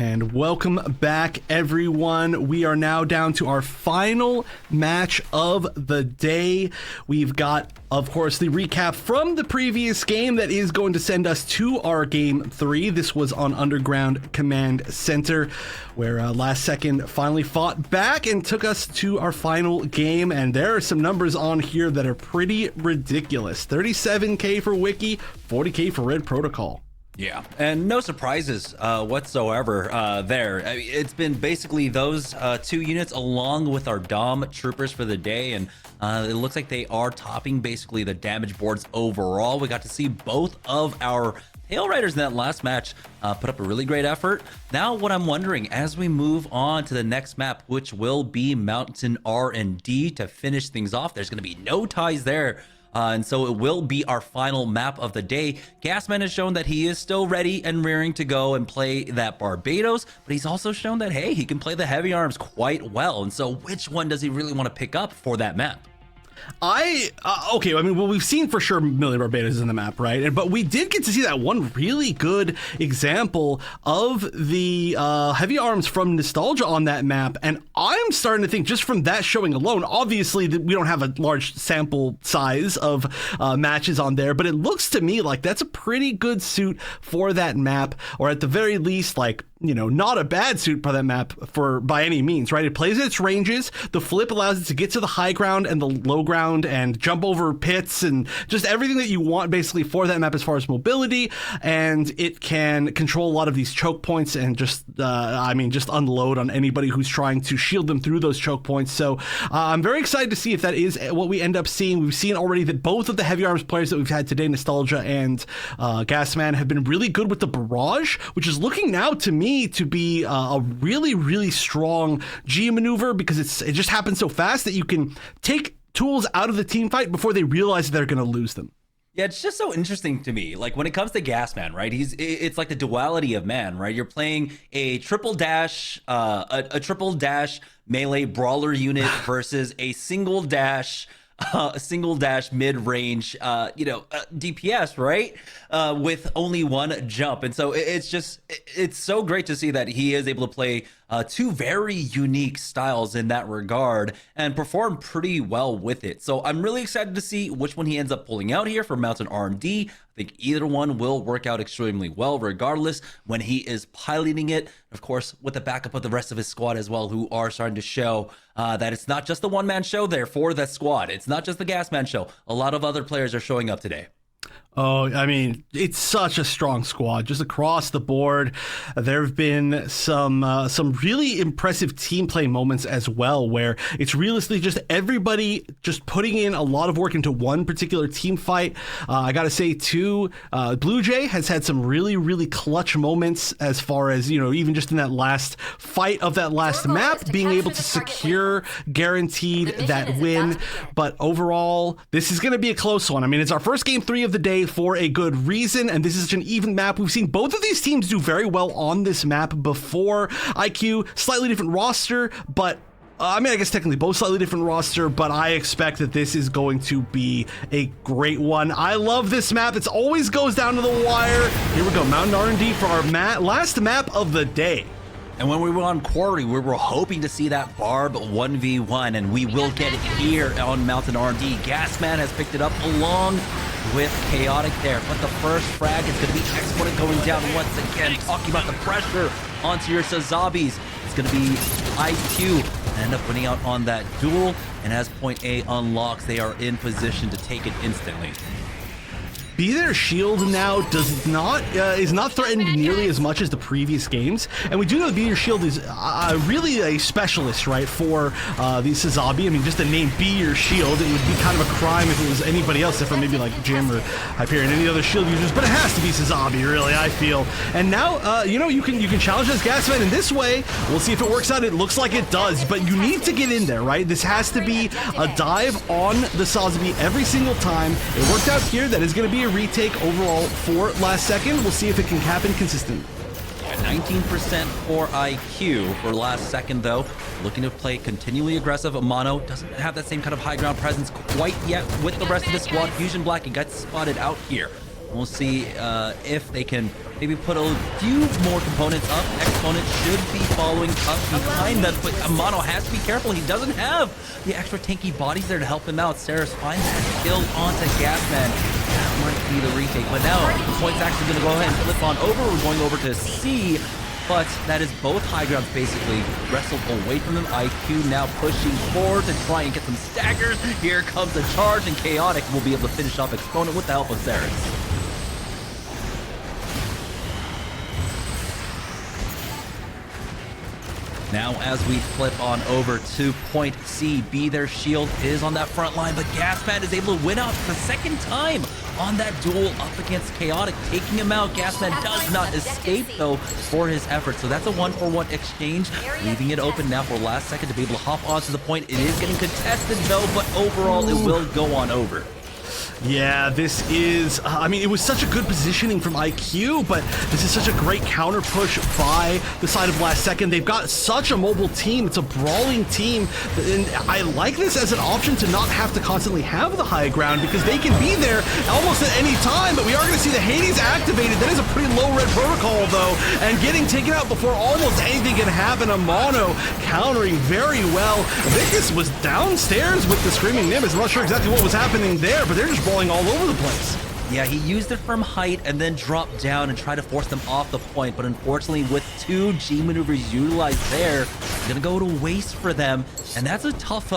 And welcome back, everyone. We are now down to our final match of the day. We've got, of course, the recap from the previous game that is going to send us to our game 3. This was on Underground Command Center, where Last Second finally fought back and took us to our final game. And there are some numbers on here that are pretty ridiculous. 37K for Wiki, 40K for Red Protocol. Yeah, and no surprises whatsoever there. I mean, it's been basically those 2 units along with our Dom troopers for the day, and it looks like they are topping basically the damage boards overall. We got to see both of our Hail Riders in that last match put up a really great effort. Now what I'm wondering, as we move on to the next map, which will be Mountain R&D to finish things off, there's going to be no ties there. And so it will be our final map of the day. Gasman has shown that he is still ready and rearing to go and play that Barbados, but he's also shown that, hey, he can play the heavy arms quite well. And so which one does he really want to pick up for that map? Okay, I mean, well, we've seen for sure Millie Barbados in the map, right? But we did get to see that one really good example of the heavy arms from Nostalgia on that map, and I'm starting to think just from that showing alone, obviously that we don't have a large sample size of matches on there, but it looks to me like that's a pretty good suit for that map, or at the very least, like, you know, not a bad suit for that map for by any means, right? It plays at its ranges. The flip allows it to get to the high ground and the low ground and jump over pits and just everything that you want basically for that map as far as mobility. And it can control a lot of these choke points and just, just unload on anybody who's trying to shield them through those choke points. So I'm very excited to see if that is what we end up seeing. We've seen already that both of the heavy arms players that we've had today, Nostalgia and Gasman, have been really good with the barrage, which is looking now to me to be a really, really strong G maneuver, because it just happens so fast that you can take tools out of the team fight before they realize they're going to lose them. Yeah, it's just so interesting to me. Like when it comes to Gasman, right? It's like the duality of man, right? You're playing a triple dash, a triple dash melee brawler unit versus a single dash mid-range, DPS, right? With only one jump. And so it's so great to see that he is able to play 2 very unique styles in that regard and perform pretty well with it. So I'm really excited to see which one he ends up pulling out here for Mountain R&D. I think either one will work out extremely well regardless when he is piloting it. Of course, with the backup of the rest of his squad as well, who are starting to show that it's not just the one-man show there for that squad. It's not just the Gasman show. A lot of other players are showing up today. Oh, I mean, it's such a strong squad just across the board. There have been some really impressive team play moments as well, where it's realistically just everybody just putting in a lot of work into one particular team fight. I got to say, too, Blue Jay has had some really, really clutch moments as far as, you know, even just in that last fight of that last map, being able to secure guaranteed that win. But overall, this is going to be a close one. I mean, it's our first game 3 of the day for a good reason, and this is such an even map. We've seen both of these teams do very well on this map before. IQ, slightly different roster, but I guess technically both slightly different roster, but I expect that this is going to be a great one. I love this map. It always goes down to the wire. Here we go, Mountain R&D for our last map of the day. And when we were on Quarry, we were hoping to see that Barb 1v1, and we will get it here on Mountain R&D. Gasman has picked it up along with Chaotic there, but the first frag is going to be exported going down once again. Talking about the pressure onto your Sazabis. It's going to be IQ and end up winning out on that duel, and as point A unlocks, they are in position to take it instantly. Be Their Shield now is not threatened nearly as much as the previous games, and we do know that Be Your Shield is really a specialist, right, for the Sazabi. I mean, just the name Be Your Shield, it would be kind of a crime if it was anybody else, except for maybe like Jim or Hyperion, any other shield users, but it has to be Sazabi, really, I feel. And now, you can challenge this Gasman in this way. We'll see if it works out. It looks like it does, but you need to get in there, right? This has to be a dive on the Sazabi every single time. It worked out here. That is going to be a retake overall for Last Second. We'll see if it can happen consistently. 19% for IQ for Last Second, though. Looking to play continually aggressive. Mono doesn't have that same kind of high ground presence quite yet with the rest of the squad. Fusion Black, it got spotted out here. We'll see if they can maybe put a few more components up. Exponent should be following up behind them, but Amano has to be careful. He doesn't have the extra tanky bodies there to help him out. Saris finds that kill onto Gasman. That might be the retake, but now the point's actually going to go ahead and flip on over. We're going over to C, but that is both high grounds basically wrestled away from them. IQ now pushing forward to try and get some staggers. Here comes a charge, and Chaotic will be able to finish off Exponent with the help of Saris. Now as we flip on over to point C, B, their shield is on that front line, but Gasman is able to win out the second time on that duel up against Chaotic, taking him out. Gasman does not escape though for his efforts, so that's a 1-for-1 exchange, leaving it open now for last second to be able to hop onto the point. It is getting contested though, but overall it will go on over. Yeah, this is, I mean, it was such a good positioning from IQ, but this is such a great counter push by the side of last second. They've got such a mobile team. It's a brawling team, and I like this as an option to not have to constantly have the high ground because they can be there almost at any time, but we are going to see the Hades activated. That is a pretty low red protocol, though, and getting taken out before almost anything can happen. Amano countering very well. Vicus was downstairs with the Screaming Nimbus. I'm not sure exactly what was happening there, but they're just brawling all over the place. Yeah, he used it from height and then dropped down and tried to force them off the point, but unfortunately with 2 G maneuvers utilized there, it's gonna go to waste for them, and that's a tough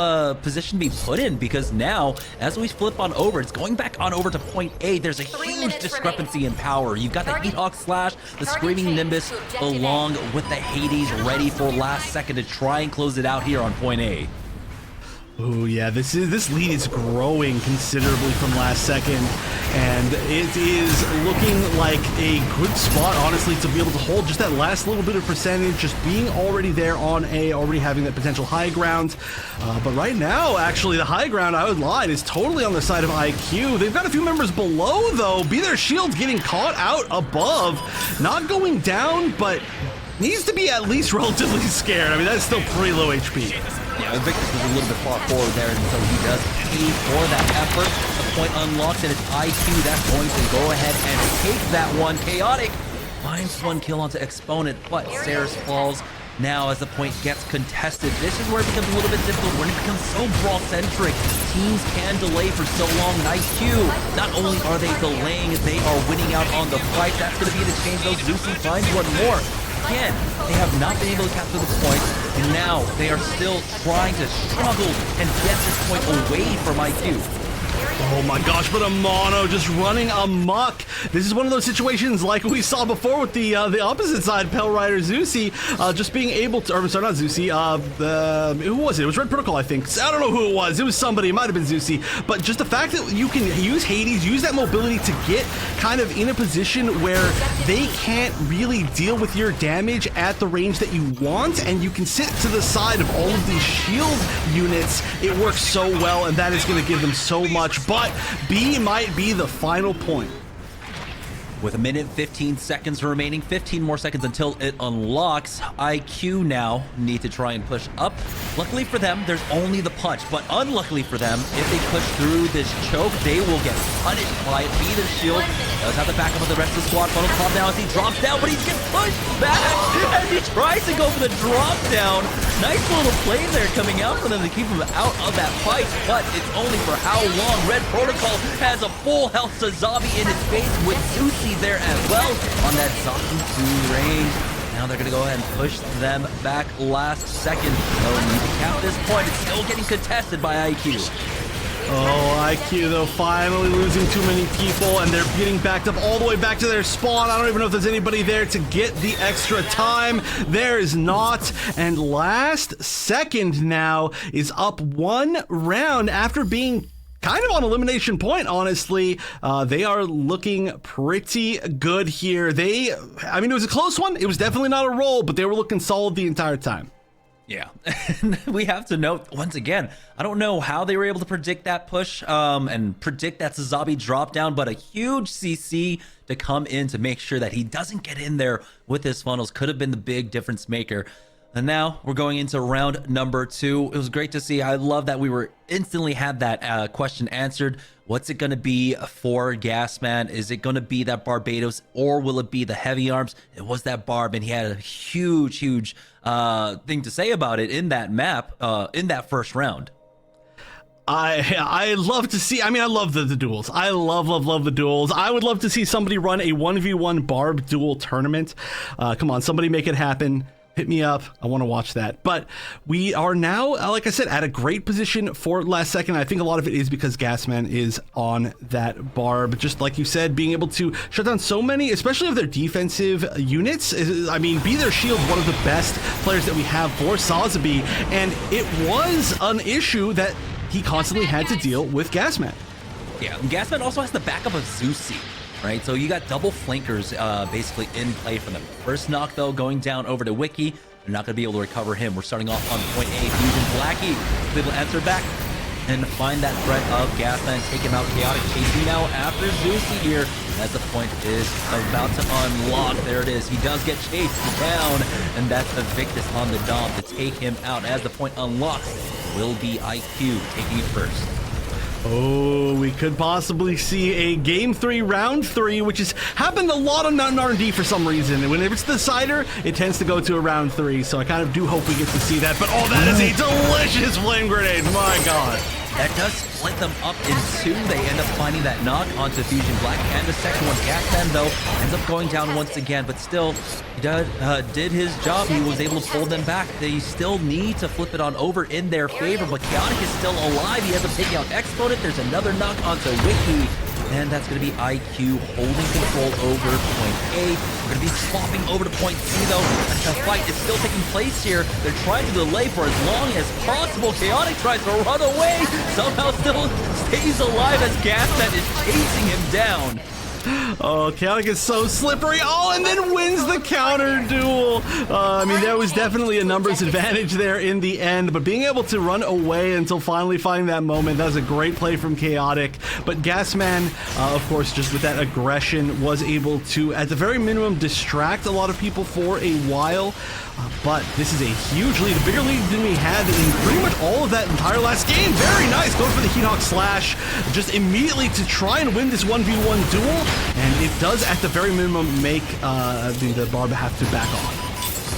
position to be put in because now, as we flip on over, it's going back on over to point A. There's a huge discrepancy in power. You've got the Heathawk Slash, the Screaming Nimbus, along with the Hades ready for last second to try and close it out here on point A. Oh yeah, this lead is growing considerably from last second, and it is looking like a good spot, honestly, to be able to hold just that last little bit of percentage, just being already there on A, already having that potential high ground. But right now, actually, the high ground, I would lie, is totally on the side of IQ. They've got a few members below, though. Be their shields getting caught out above, not going down, but needs to be at least relatively scared. I mean, that's still pretty low HP. Yeah, Victus was a little bit far forward there, and so he does pay for that effort. The point unlocked, and it's IQ that's going to go ahead and take that one. Chaotic finds one kill onto Exponent, but Saris falls now as the point gets contested. This is where it becomes a little bit difficult, when it becomes so brawl-centric. Teams can delay for so long. IQ, not only are they delaying, they are winning out on the fight. That's going to be the change, though. Zusi finds one more. Again, they have not been able to capture the point, and now they are still trying to struggle and get this point away from IQ. Oh my gosh, but Amano just running amok. This is one of those situations like we saw before with the opposite side, Pell Rider Zusi, just being able to, or sorry, not Zusi, who was it? It was Red Protocol, I think. I don't know who it was. It was somebody. It might have been Zusi. But just the fact that you can use Hades, use that mobility to get kind of in a position where they can't really deal with your damage at the range that you want, and you can sit to the side of all of these shield units. It works so well, and that is going to give them so much. But B might be the final point. With 1:15 seconds remaining, 15 more seconds until it unlocks. IQ now need to try and push up. Luckily for them, there's only the punch, but unluckily for them, if they push through this choke, they will get punished by it. Be their shield does have the backup of the rest of the squad. Funnel calm down as he drops down, but he gets pushed back as he tries to go for the drop down. Nice little play there coming out for them to keep him out of that fight, but it's only for how long. Red Protocol has a full health Sazabi in his face with Zusi there as well on that Zaku 2 range. Now they're going to go ahead and push them back last second. No need to cap this point. It's still getting contested by IQ. Oh, IQ, though, finally losing too many people, and they're getting backed up all the way back to their spawn. I don't even know if there's anybody there to get the extra time. There is not. And last second now is up 1 round after being kind of on elimination point, honestly. They are looking pretty good here. I mean, it was a close one. It was definitely not a roll, but they were looking solid the entire time. Yeah, we have to note, once again, I don't know how they were able to predict that push and predict that Sazabi drop down, but a huge CC to come in to make sure that he doesn't get in there with his funnels could have been the big difference maker. And now we're going into round number 2. It was great to see. I love that we were instantly had that question answered. What's it going to be for Gasman? Is it going to be that Barbados, or will it be the heavy arms? It was that Barb, and he had a huge thing to say about it in that map, in that first round. I love to see, I mean, I love the duels. I love the duels. I would love to see somebody run a 1v1 Barb duel tournament. Come on, somebody make it happen. Hit me up. I want to watch that. But we are now, like I said, at a great position for last second. I think a lot of it is because Gasman is on that Barb. Just like you said, being able to shut down so many, especially of their defensive units. I mean, Be Their Shield, one of the best players that we have for Sazabi. And it was an issue that he constantly had to deal with Gasman. Yeah, Gasman also has the backup of Zusi. Right, so you got double flankers basically in play for them. First knock, though, going down over to Wiki. They're not going to be able to recover him. We're starting off on point A. Fusion Blackie able to answer back and find that threat of Gasman, take him out. Chaotic chasing now after Zusi here. As the point is about to unlock. There it is. He does get chased down, and that's Evictus on the Dom to take him out. As the point unlocks, will be IQ taking it first. Oh, we could possibly see a Game 3, Round 3, which has happened a lot on R&D for some reason. When it's the decider, it tends to go to a Round 3, so I kind of do hope we get to see that. But oh, that is a delicious flame grenade, my god. That does split them up in 2. They end up finding that knock onto Fusion Black, and the second one. Gasman, though, ends up going down once again, but still, he did his job. He was able to pull them back. They still need to flip it on over in their favor, but Chaotic is still alive. He ends up taking out Exponent. There's another knock onto Wiki, and that's going to be IQ holding control over point A. We're going to be swapping over to point C, though. The fight is still taking place here. They're trying to delay for as long as possible. Chaotic tries to run away. Somehow still stays alive as Gasman is chasing him down. Oh, Chaotic is so slippery. Oh, and then wins the counter duel. I mean, there was definitely a numbers advantage there in the end, but being able to run away until finally finding that moment, that was a great play from Chaotic. But Gasman, of course, just with that aggression, was able to, at the very minimum, distract a lot of people for a while. But this is a huge lead, a bigger lead than we had in pretty much all of that entire last game. Very nice, going for the Heathawk Slash, just immediately to try and win this 1v1 duel, and it does at the very minimum make the Barb have to back off.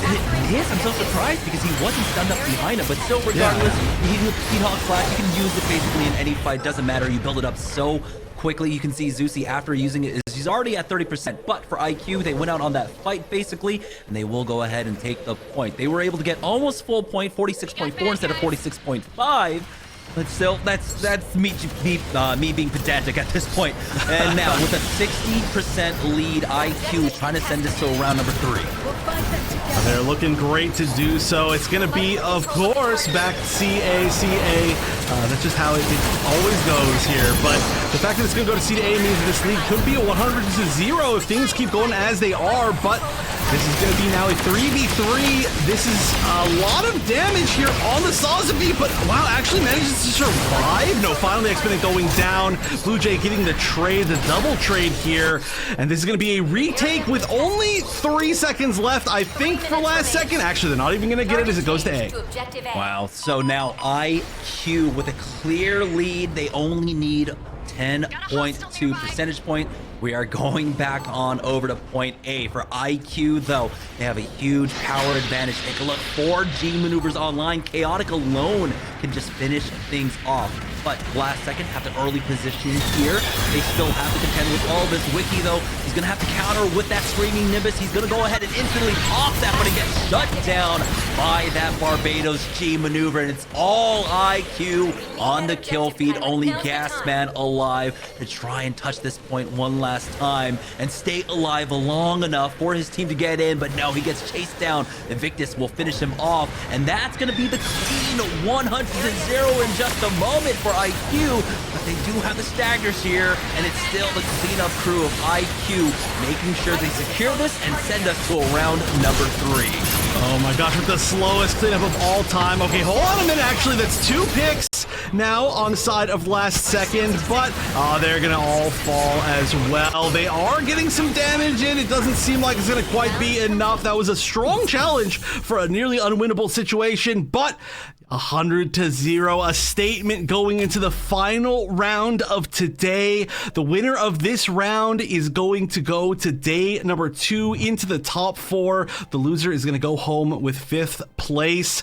It is. I'm so surprised because he wasn't stunned up behind him, but still, regardless, Heathawk Slash, you can use it basically in any fight. Doesn't matter. You build it up so quickly. You can see Zusi after using it, he's already at 30%, but for IQ, they went out on that fight basically, and they will go ahead and take the point. They were able to get almost full point, 46.4 instead of 46.5. But still, that's me being pedantic at this point. And now with a 60% lead, IQ trying to send this to round number 3. They're looking great to do so. It's going to be, of course, back CA. That's just how it always goes here. But the fact that it's going to go to C to A means that this league could be a 100-0 if things keep going as they are. But this is going to be now a 3v3. This is a lot of damage here on the Sazabi, but wow, actually manages to survive. No, finally Exponent going down. Blue Jay getting the trade, the double trade here. And this is going to be a retake with only 3 seconds left, I think, for last second. Actually, they're not even going to get it as it goes to A. Wow, so now IQ with a clear lead. They only need 10.2 percentage point. We are going back on over to point A. For IQ, though, they have a huge power advantage. Take a look, 4 G maneuvers online. Chaotic alone can just finish things off. But last second, have the early positioning here. They still have to contend with all this. Wiki, though, he's going to have to counter with that Screaming Nimbus. He's going to go ahead and instantly pop that, but it gets shut down by that Barbados G maneuver. And it's all IQ on the kill feed. Only Gasman alive to try and touch this point one last time and stay alive long enough for his team to get in. But no, he gets chased down. Invictus will finish him off. And that's going to be the clean 100-0 in just a moment for IQ, but they do have the staggers here, and it's still the cleanup crew of IQ making sure they secure this and send us to round number 3. Oh my gosh, with the slowest cleanup of all time. Okay, hold on a minute, actually, that's 2 picks. now on the side of last second, but they're gonna all fall as well. They are getting some damage in. It doesn't seem like it's gonna quite be enough. That was a strong challenge for a nearly unwinnable situation, but 100-0, a statement going into the final round of today. The winner of this round is going to go to day number 2 into the top 4. The loser is going to go home with 5th place.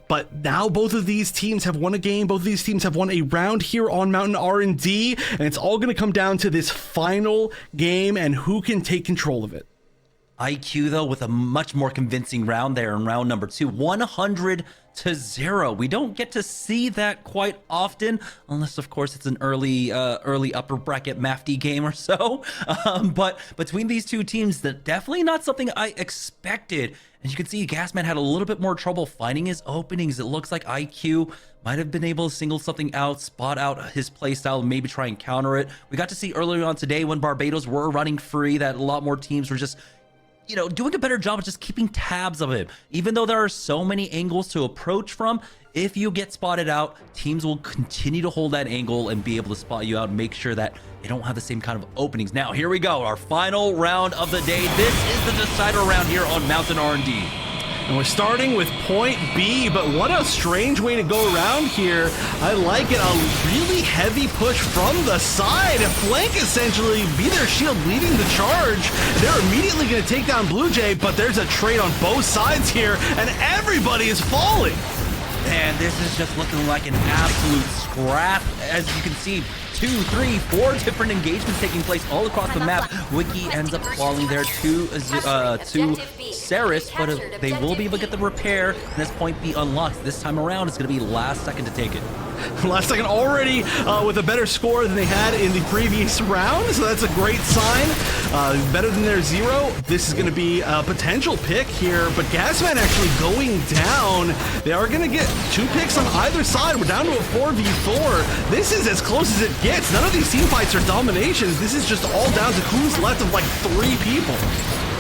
But now both of these teams have won a game. Both of these teams have won a round here on Mountain R&D, and it's all going to come down to this final game and who can take control of it. IQ, though, with a much more convincing round there in round number 2, 100-0. We don't get to see that quite often, unless, of course, it's an early upper bracket MAFD game or so. But between these two teams, that definitely not something I expected. As you can see, Gasman had a little bit more trouble finding his openings. It looks like IQ might have been able to single something out, spot out his playstyle, and maybe try and counter it. We got to see earlier on today when Barbados were running free that a lot more teams were just, you know, doing a better job of just keeping tabs of him. Even though there are so many angles to approach from, if you get spotted out, teams will continue to hold that angle and be able to spot you out and make sure that they don't have the same kind of openings. Now, here we go, our final round of the day. This is the decider round here on Mountain R&D. And we're starting with point B, but what a strange way to go around here. I like it. A really heavy push from the side. A flank, essentially, be their shield leading the charge. They're immediately going to take down Blue Jay, but there's a trade on both sides here, and everybody is falling. And this is just looking like an absolute scrap. As you can see, 2, 3, 4 different engagements taking place all across the map. Wiki ends up falling there to Ceres, but they will be able to get the repair, and this point B unlocked. This time around, it's going to be last second to take it. Last second already with a better score than they had in the previous round, so that's a great sign. Better than their 0. This is going to be a potential pick here, but Gasman actually going down. They are going to get 2 picks on either side. We're down to a 4v4. This is as close as it gets. None of these team fights are dominations. This is just all down to who's left of like 3 people.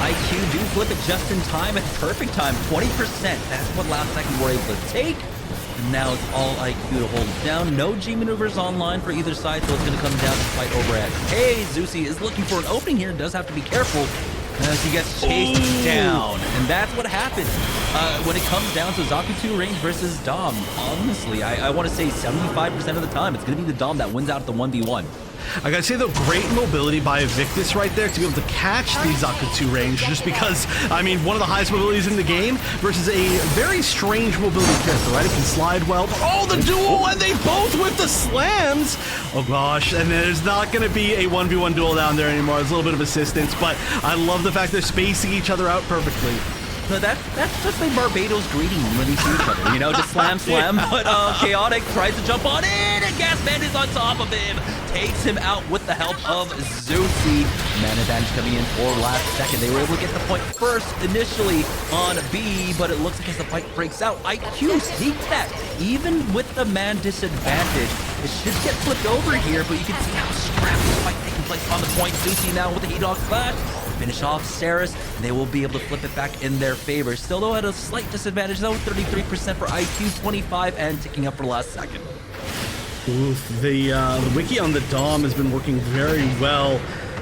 IQ do flip it just in time at perfect time, 20%. That's what last second we're able to take. And now it's all IQ to hold it down. No G maneuvers online for either side, so it's going to come down to fight over at Hey, Zusi is looking for an opening here and does have to be careful as he gets chased down. And that's what happens when it comes down to Zaku 2 range versus Dom. Honestly, I want to say 75% of the time, it's going to be the Dom that wins out at the 1v1. I gotta say though, great mobility by Invictus right there to be able to catch the Zaku 2 range, just because, I mean, one of the highest mobilities in the game versus a very strange mobility character, right? It can slide well, but oh, the duel, and they both with the slams! Oh gosh, and there's not gonna be a 1v1 duel down there anymore. There's a little bit of assistance, but I love the fact they're spacing each other out perfectly. No, that's just like Barbados greeting when they see each other, you know, just slam. But Chaotic tries to jump on in, and Gasman is on top of him. Takes him out with the help of Zusi. Man advantage coming in for last second. They were able to get the point first initially on B, but it looks like as the fight breaks out, IQ sneaks that. Even with the man disadvantage, it should get flipped over here, but you can see how scrappy the fight taking place on the point. Zusi now with the Heat Dog Flash. Finish off Ceres, and they will be able to flip it back in their favor. Still, though, at a slight disadvantage, though, 33% for IQ, 25, and ticking up for last second. Oof, the wiki on the Dom has been working very well.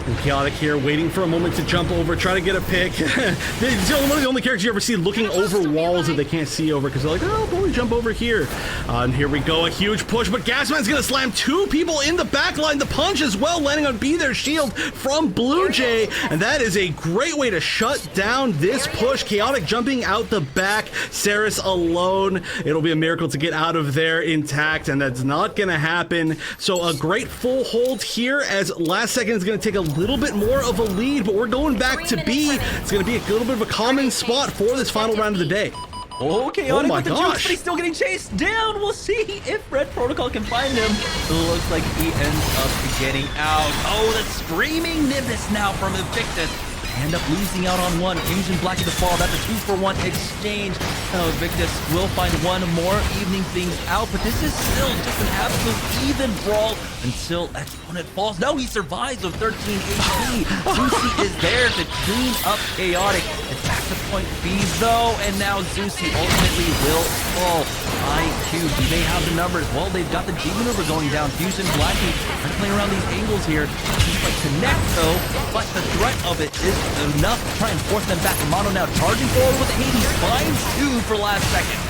And Chaotic here, waiting for a moment to jump over, try to get a pick. He's one of the only characters you ever see looking over walls that they can't see over, because they're like, oh, boy, jump over here. And here we go, a huge push, but Gasman's gonna slam 2 people in the back line. The punch as well, landing on B, their shield from Blue Jay, and that is a great way to shut down this push. Chaotic jumping out the back, Ceres alone. It'll be a miracle to get out of there intact, and that's not gonna happen. So a great full hold here, as last second is gonna take a little bit more of a lead, but we're going back to B. It's going to be a little bit of a common spot for this final round of the day. Oh, Chaotic my with the gosh. juice, but he's still getting chased down. We'll see if Red Protocol can find him. It looks like he ends up getting out. Oh, the screaming Nimbus now from Invictus. End up losing out on one. Fusion Black in the fall. That's a 2-for-1 exchange. Now Invictus will find one more, evening things out, but this is still just an absolute even brawl until Exponent falls. No, he survives with 13 HP. Zusi is there to clean up Chaotic. It's back to point B though, and now Zusi ultimately will fall. IQ, do they have the numbers? Well, they've got the G maneuver going down. Fusion, Blackie, they're playing around these angles here. Just like connect though, but the threat of it is enough to try and force them back. Mono now charging forward with Hades, finds 2 for last second.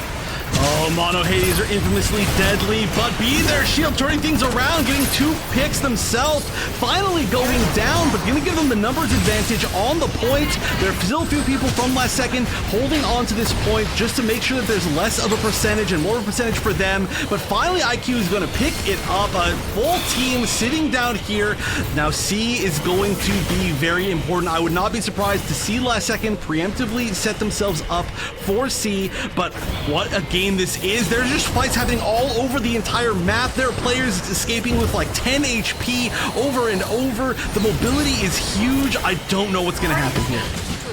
Oh, Mono Hades are infamously deadly, but be there, Shield turning things around, getting 2 picks themselves, finally going down, but gonna give them the numbers advantage on the point. There are still a few people from last second holding on to this point just to make sure that there's less of a percentage and more of a percentage for them, but finally IQ is gonna pick it up. A full team sitting down here. Now C is going to be very important. I would not be surprised to see last second preemptively set themselves up for C, but what a game this is. There's just fights happening all over the entire map. There are players escaping with like 10 HP over and over. The mobility is huge. I don't know what's gonna happen here.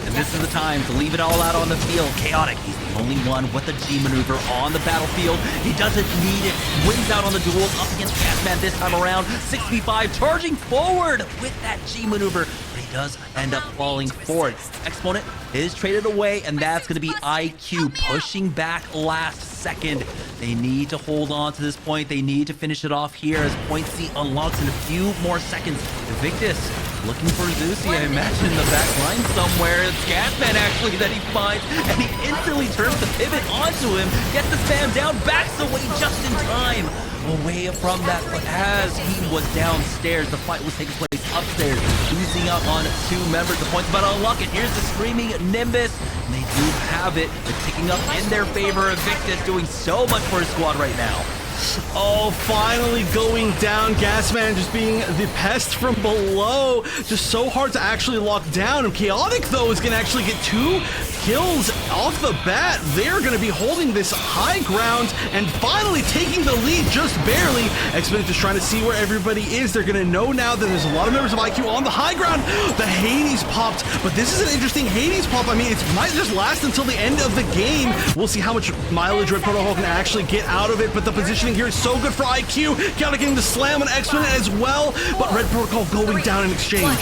And this is the time to leave it all out on the field. Chaotic, he's the only one with a G maneuver on the battlefield. He doesn't need it. Wins out on the duel up against Gasman this time around. 6v5, charging forward with that G maneuver. But he does end up falling forward. Exponent is traded away, and that's going to be IQ pushing back last second. They need to hold on to this point. They need to finish it off here as point C unlocks in a few more seconds. Evictus looking for Zeusy, I imagine, in the back line somewhere. It's Gasman actually that he finds, and he instantly turns the pivot onto him, gets the spam down, backs away just in time. Away from that, but as he was downstairs, the fight was taking place upstairs, losing out on 2 members. The point's about to unlock it. Here's the Screaming Nimbus, and they do have it. They're ticking up in their favor. Evictus doing so much for his squad right now. Oh, finally going down. Gasman just being the pest from below. Just so hard to actually lock down. And Chaotic, though, is going to actually get 2 kills off the bat. They're going to be holding this high ground and finally taking the lead just barely. Exponent just trying to see where everybody is. They're going to know now that there's a lot of members of IQ on the high ground. The Hades popped, but this is an interesting Hades pop. I mean, it might just last until the end of the game. We'll see how much mileage Red Protocol can actually get out of it, but the positioning here is so good for IQ. Chaotic getting the slam on Exponent as well, but Red Protocol going down in exchange.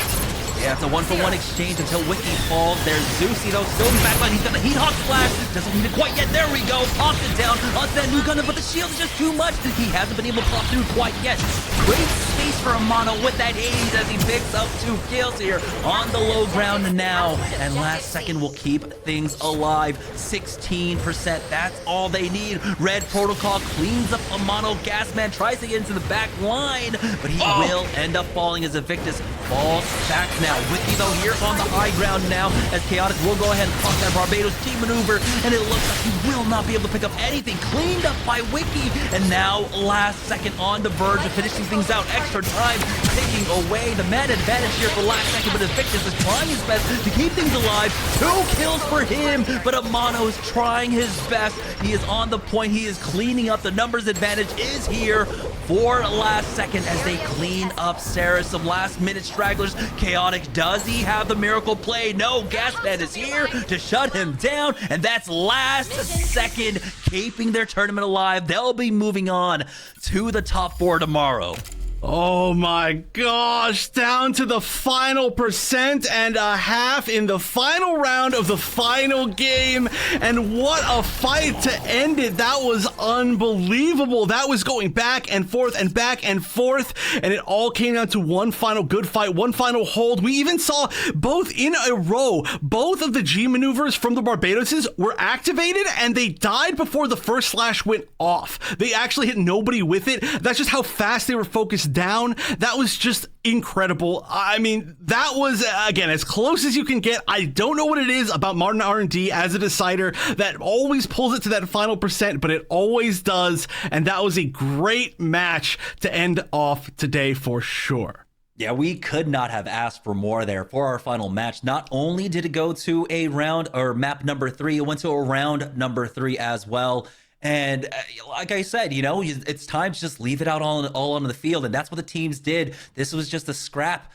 Yeah, it's a 1-for-1 exchange until Wiki falls. There's Zeusy, though, still in the backline. He's got the Heat Hawk splash. Doesn't need it quite yet. There we go. Pops it down onto that new Gundam, but the shield is just too much. He hasn't been able to pop through quite yet. Great space for a Mono with that Hades as he picks up 2 kills here on the low ground now. And last second will keep things alive. 16%. That's all they need. Red Protocol cleans up a Mono. Gasman tries to get into the back line, but he will end up falling as Evictus falls back now. Wiki, though, here on the high ground now, as Chaotic will go ahead and pop that Barbados G maneuver, and it looks like he will not be able to pick up anything. Cleaned up by Wiki, and now last second on the verge of finishing things out. Extra time taking away the man advantage here for last second, but Evictus is trying his best to keep things alive. 2 kills for him, but Amano is trying his best. He is on the point. He is cleaning up. The numbers advantage is here for last second as they clean up Sarah. Some last minute stragglers. Chaotic, does he have the miracle play? No, Gasman is here to shut him down, and that's last second keeping their tournament alive. They'll be moving on to the top 4 tomorrow. Oh my gosh, down to the final percent and a half in the final round of the final game. And what a fight to end it. That was unbelievable. That was going back and forth and back and forth. And it all came down to one final good fight, one final hold. We even saw both in a row, both of the G maneuvers from the Barbadoses were activated and they died before the first slash went off. They actually hit nobody with it. That's just how fast they were focused down. That was just incredible. I mean, that was, again, as close as you can get. I don't know what it is about Martin R&D as a decider that always pulls it to that final percent, but it always does. And that was a great match to end off today for sure. Yeah, we could not have asked for more there for our final match. Not only did it go to a round or map number 3, it went to a round number 3 as well. And like I said, you know, it's time to just leave it out all on the field. And that's what the teams did. This was just a scrap.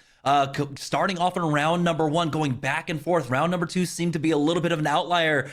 Starting off in round number 1, going back and forth. Round number 2 seemed to be a little bit of an outlier.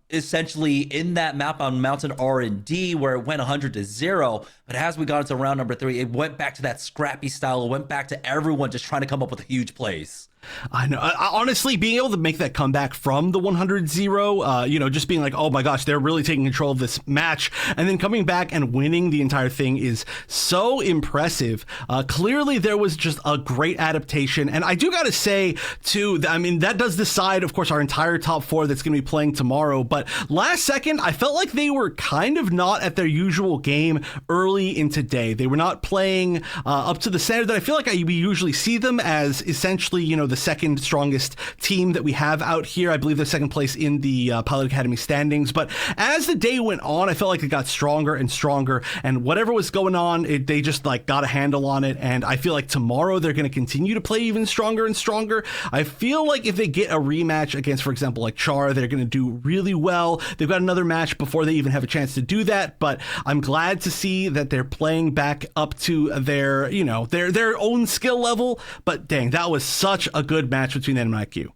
essentially in that map on Mountain R&D where it went 100-0. But as we got into round number 3, it went back to that scrappy style. It went back to everyone just trying to come up with huge plays. I know. Honestly, being able to make that comeback from the 100-0, just being like, oh my gosh, they're really taking control of this match, and then coming back and winning the entire thing is so impressive. Clearly, there was just a great adaptation, and I do got to say, too, I mean, that does decide, of course, our entire top 4 that's going to be playing tomorrow, but last second, I felt like they were kind of not at their usual game early in today. They were not playing up to the standard that I feel like we usually see them as, essentially, the second strongest team that we have out here. I believe they're second place in the Pilot Academy standings. But as the day went on, I felt like it got stronger and stronger. And whatever was going on, they just got a handle on it. And I feel like tomorrow they're going to continue to play even stronger and stronger. I feel like if they get a rematch against, for example, like Char, they're going to do really well. They've got another match before they even have a chance to do that. But I'm glad to see that they're playing back up to their, their own skill level. But dang, that was such a good match between them and IQ.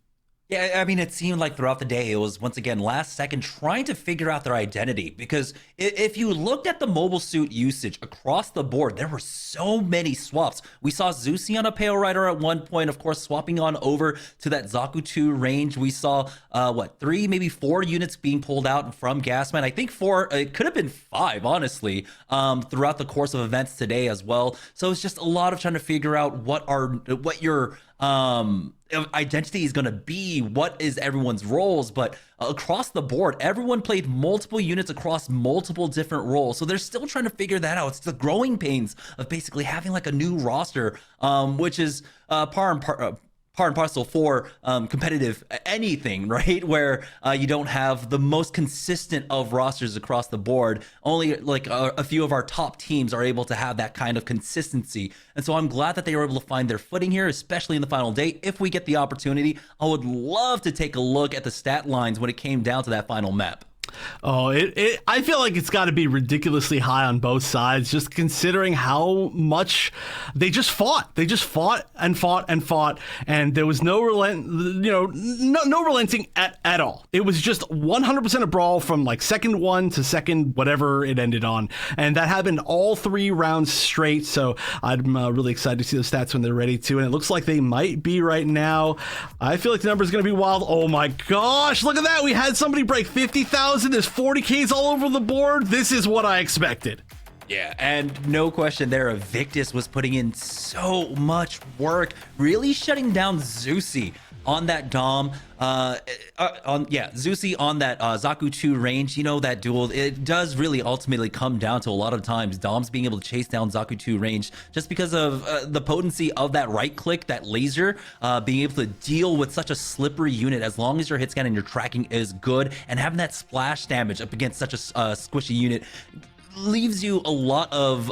Yeah, I mean, it seemed like throughout the day, it was once again last second trying to figure out their identity. Because if you looked at the mobile suit usage across the board, there were so many swaps. We saw Zusi on a Pale Rider at one point, of course, swapping on over to that Zaku 2 range. We saw, 3, maybe 4 units being pulled out from Gasman. I think 4, it could have been 5, honestly, throughout the course of events today as well. So it's just a lot of trying to figure out what your identity is going to be, what is everyone's roles. But across the board, everyone played multiple units across multiple different roles, so they're still trying to figure that out. It's the growing pains of basically having like a new roster, which is part and parcel for competitive anything, right? Where you don't have the most consistent of rosters across the board. Only like a few of our top teams are able to have that kind of consistency. And so I'm glad that they were able to find their footing here, especially in the final day. If we get the opportunity, I would love to take a look at the stat lines when it came down to that final map. Oh, I feel like it's got to be ridiculously high on both sides, just considering how much they just fought. They just fought and fought and fought, and there was no relenting at all. It was just 100% a brawl from like second 1 to second whatever it ended on, and that happened all 3 rounds straight. So I'm really excited to see the stats when they're ready to, and it looks like they might be right now. I feel like the number is going to be wild. Oh my gosh, look at that! We had somebody break 50,000. There's 40Ks all over the board. This is what I expected. Yeah, and no question there, Victus was putting in so much work, really shutting down Zusi on that Dom, Zusi on that Zaku 2 range. That duel, it does really ultimately come down to a lot of times Dom's being able to chase down Zaku 2 range just because of the potency of that right click, that laser, being able to deal with such a slippery unit as long as your hit scan and your tracking is good, and having that splash damage up against such a squishy unit leaves you a lot of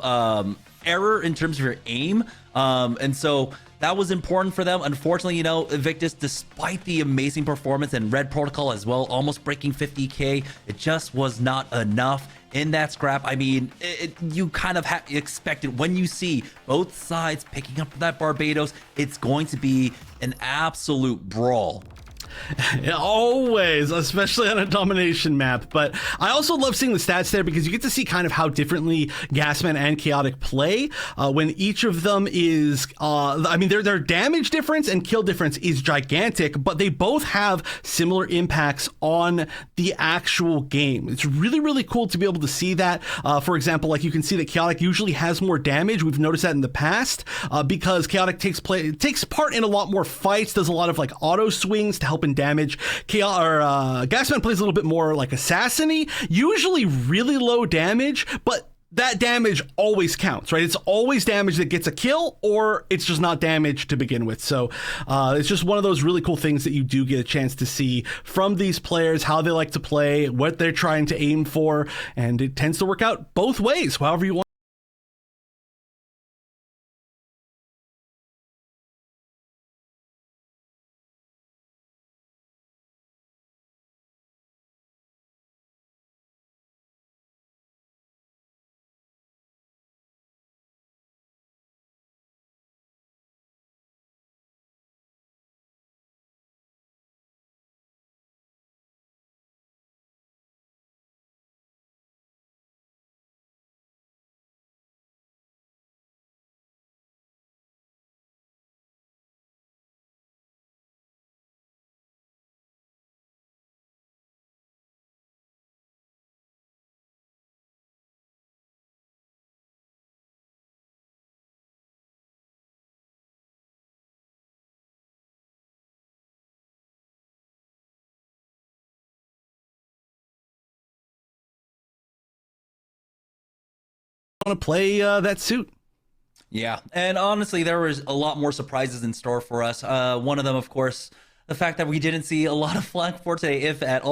error in terms of your aim, and so that was important for them. Unfortunately, Victus, despite the amazing performance, and Red Protocol as well, almost breaking 50k, it just was not enough in that scrap. I mean, you kind of expected when you see both sides picking up that Barbados, it's going to be an absolute brawl. Always, especially on a domination map. But I also love seeing the stats there because you get to see kind of how differently Gasman and Chaotic play when each of them is, their damage difference and kill difference is gigantic, but they both have similar impacts on the actual game. It's really, really cool to be able to see that. For example, like you can see that Chaotic usually has more damage. We've noticed that in the past because Chaotic takes part in a lot more fights, does a lot of like auto swings to help in damage. Gasman plays a little bit more like assassin-y, usually really low damage, but that damage always counts, right? It's always damage that gets a kill, or it's just not damage to begin with. So it's just one of those really cool things that you do get a chance to see from these players, how they like to play, what they're trying to aim for, and it tends to work out both ways, however you want. want to play that suit. Yeah, and honestly, there was a lot more surprises in store for us. One of them, of course, the fact that we didn't see a lot of flank for today, if at all.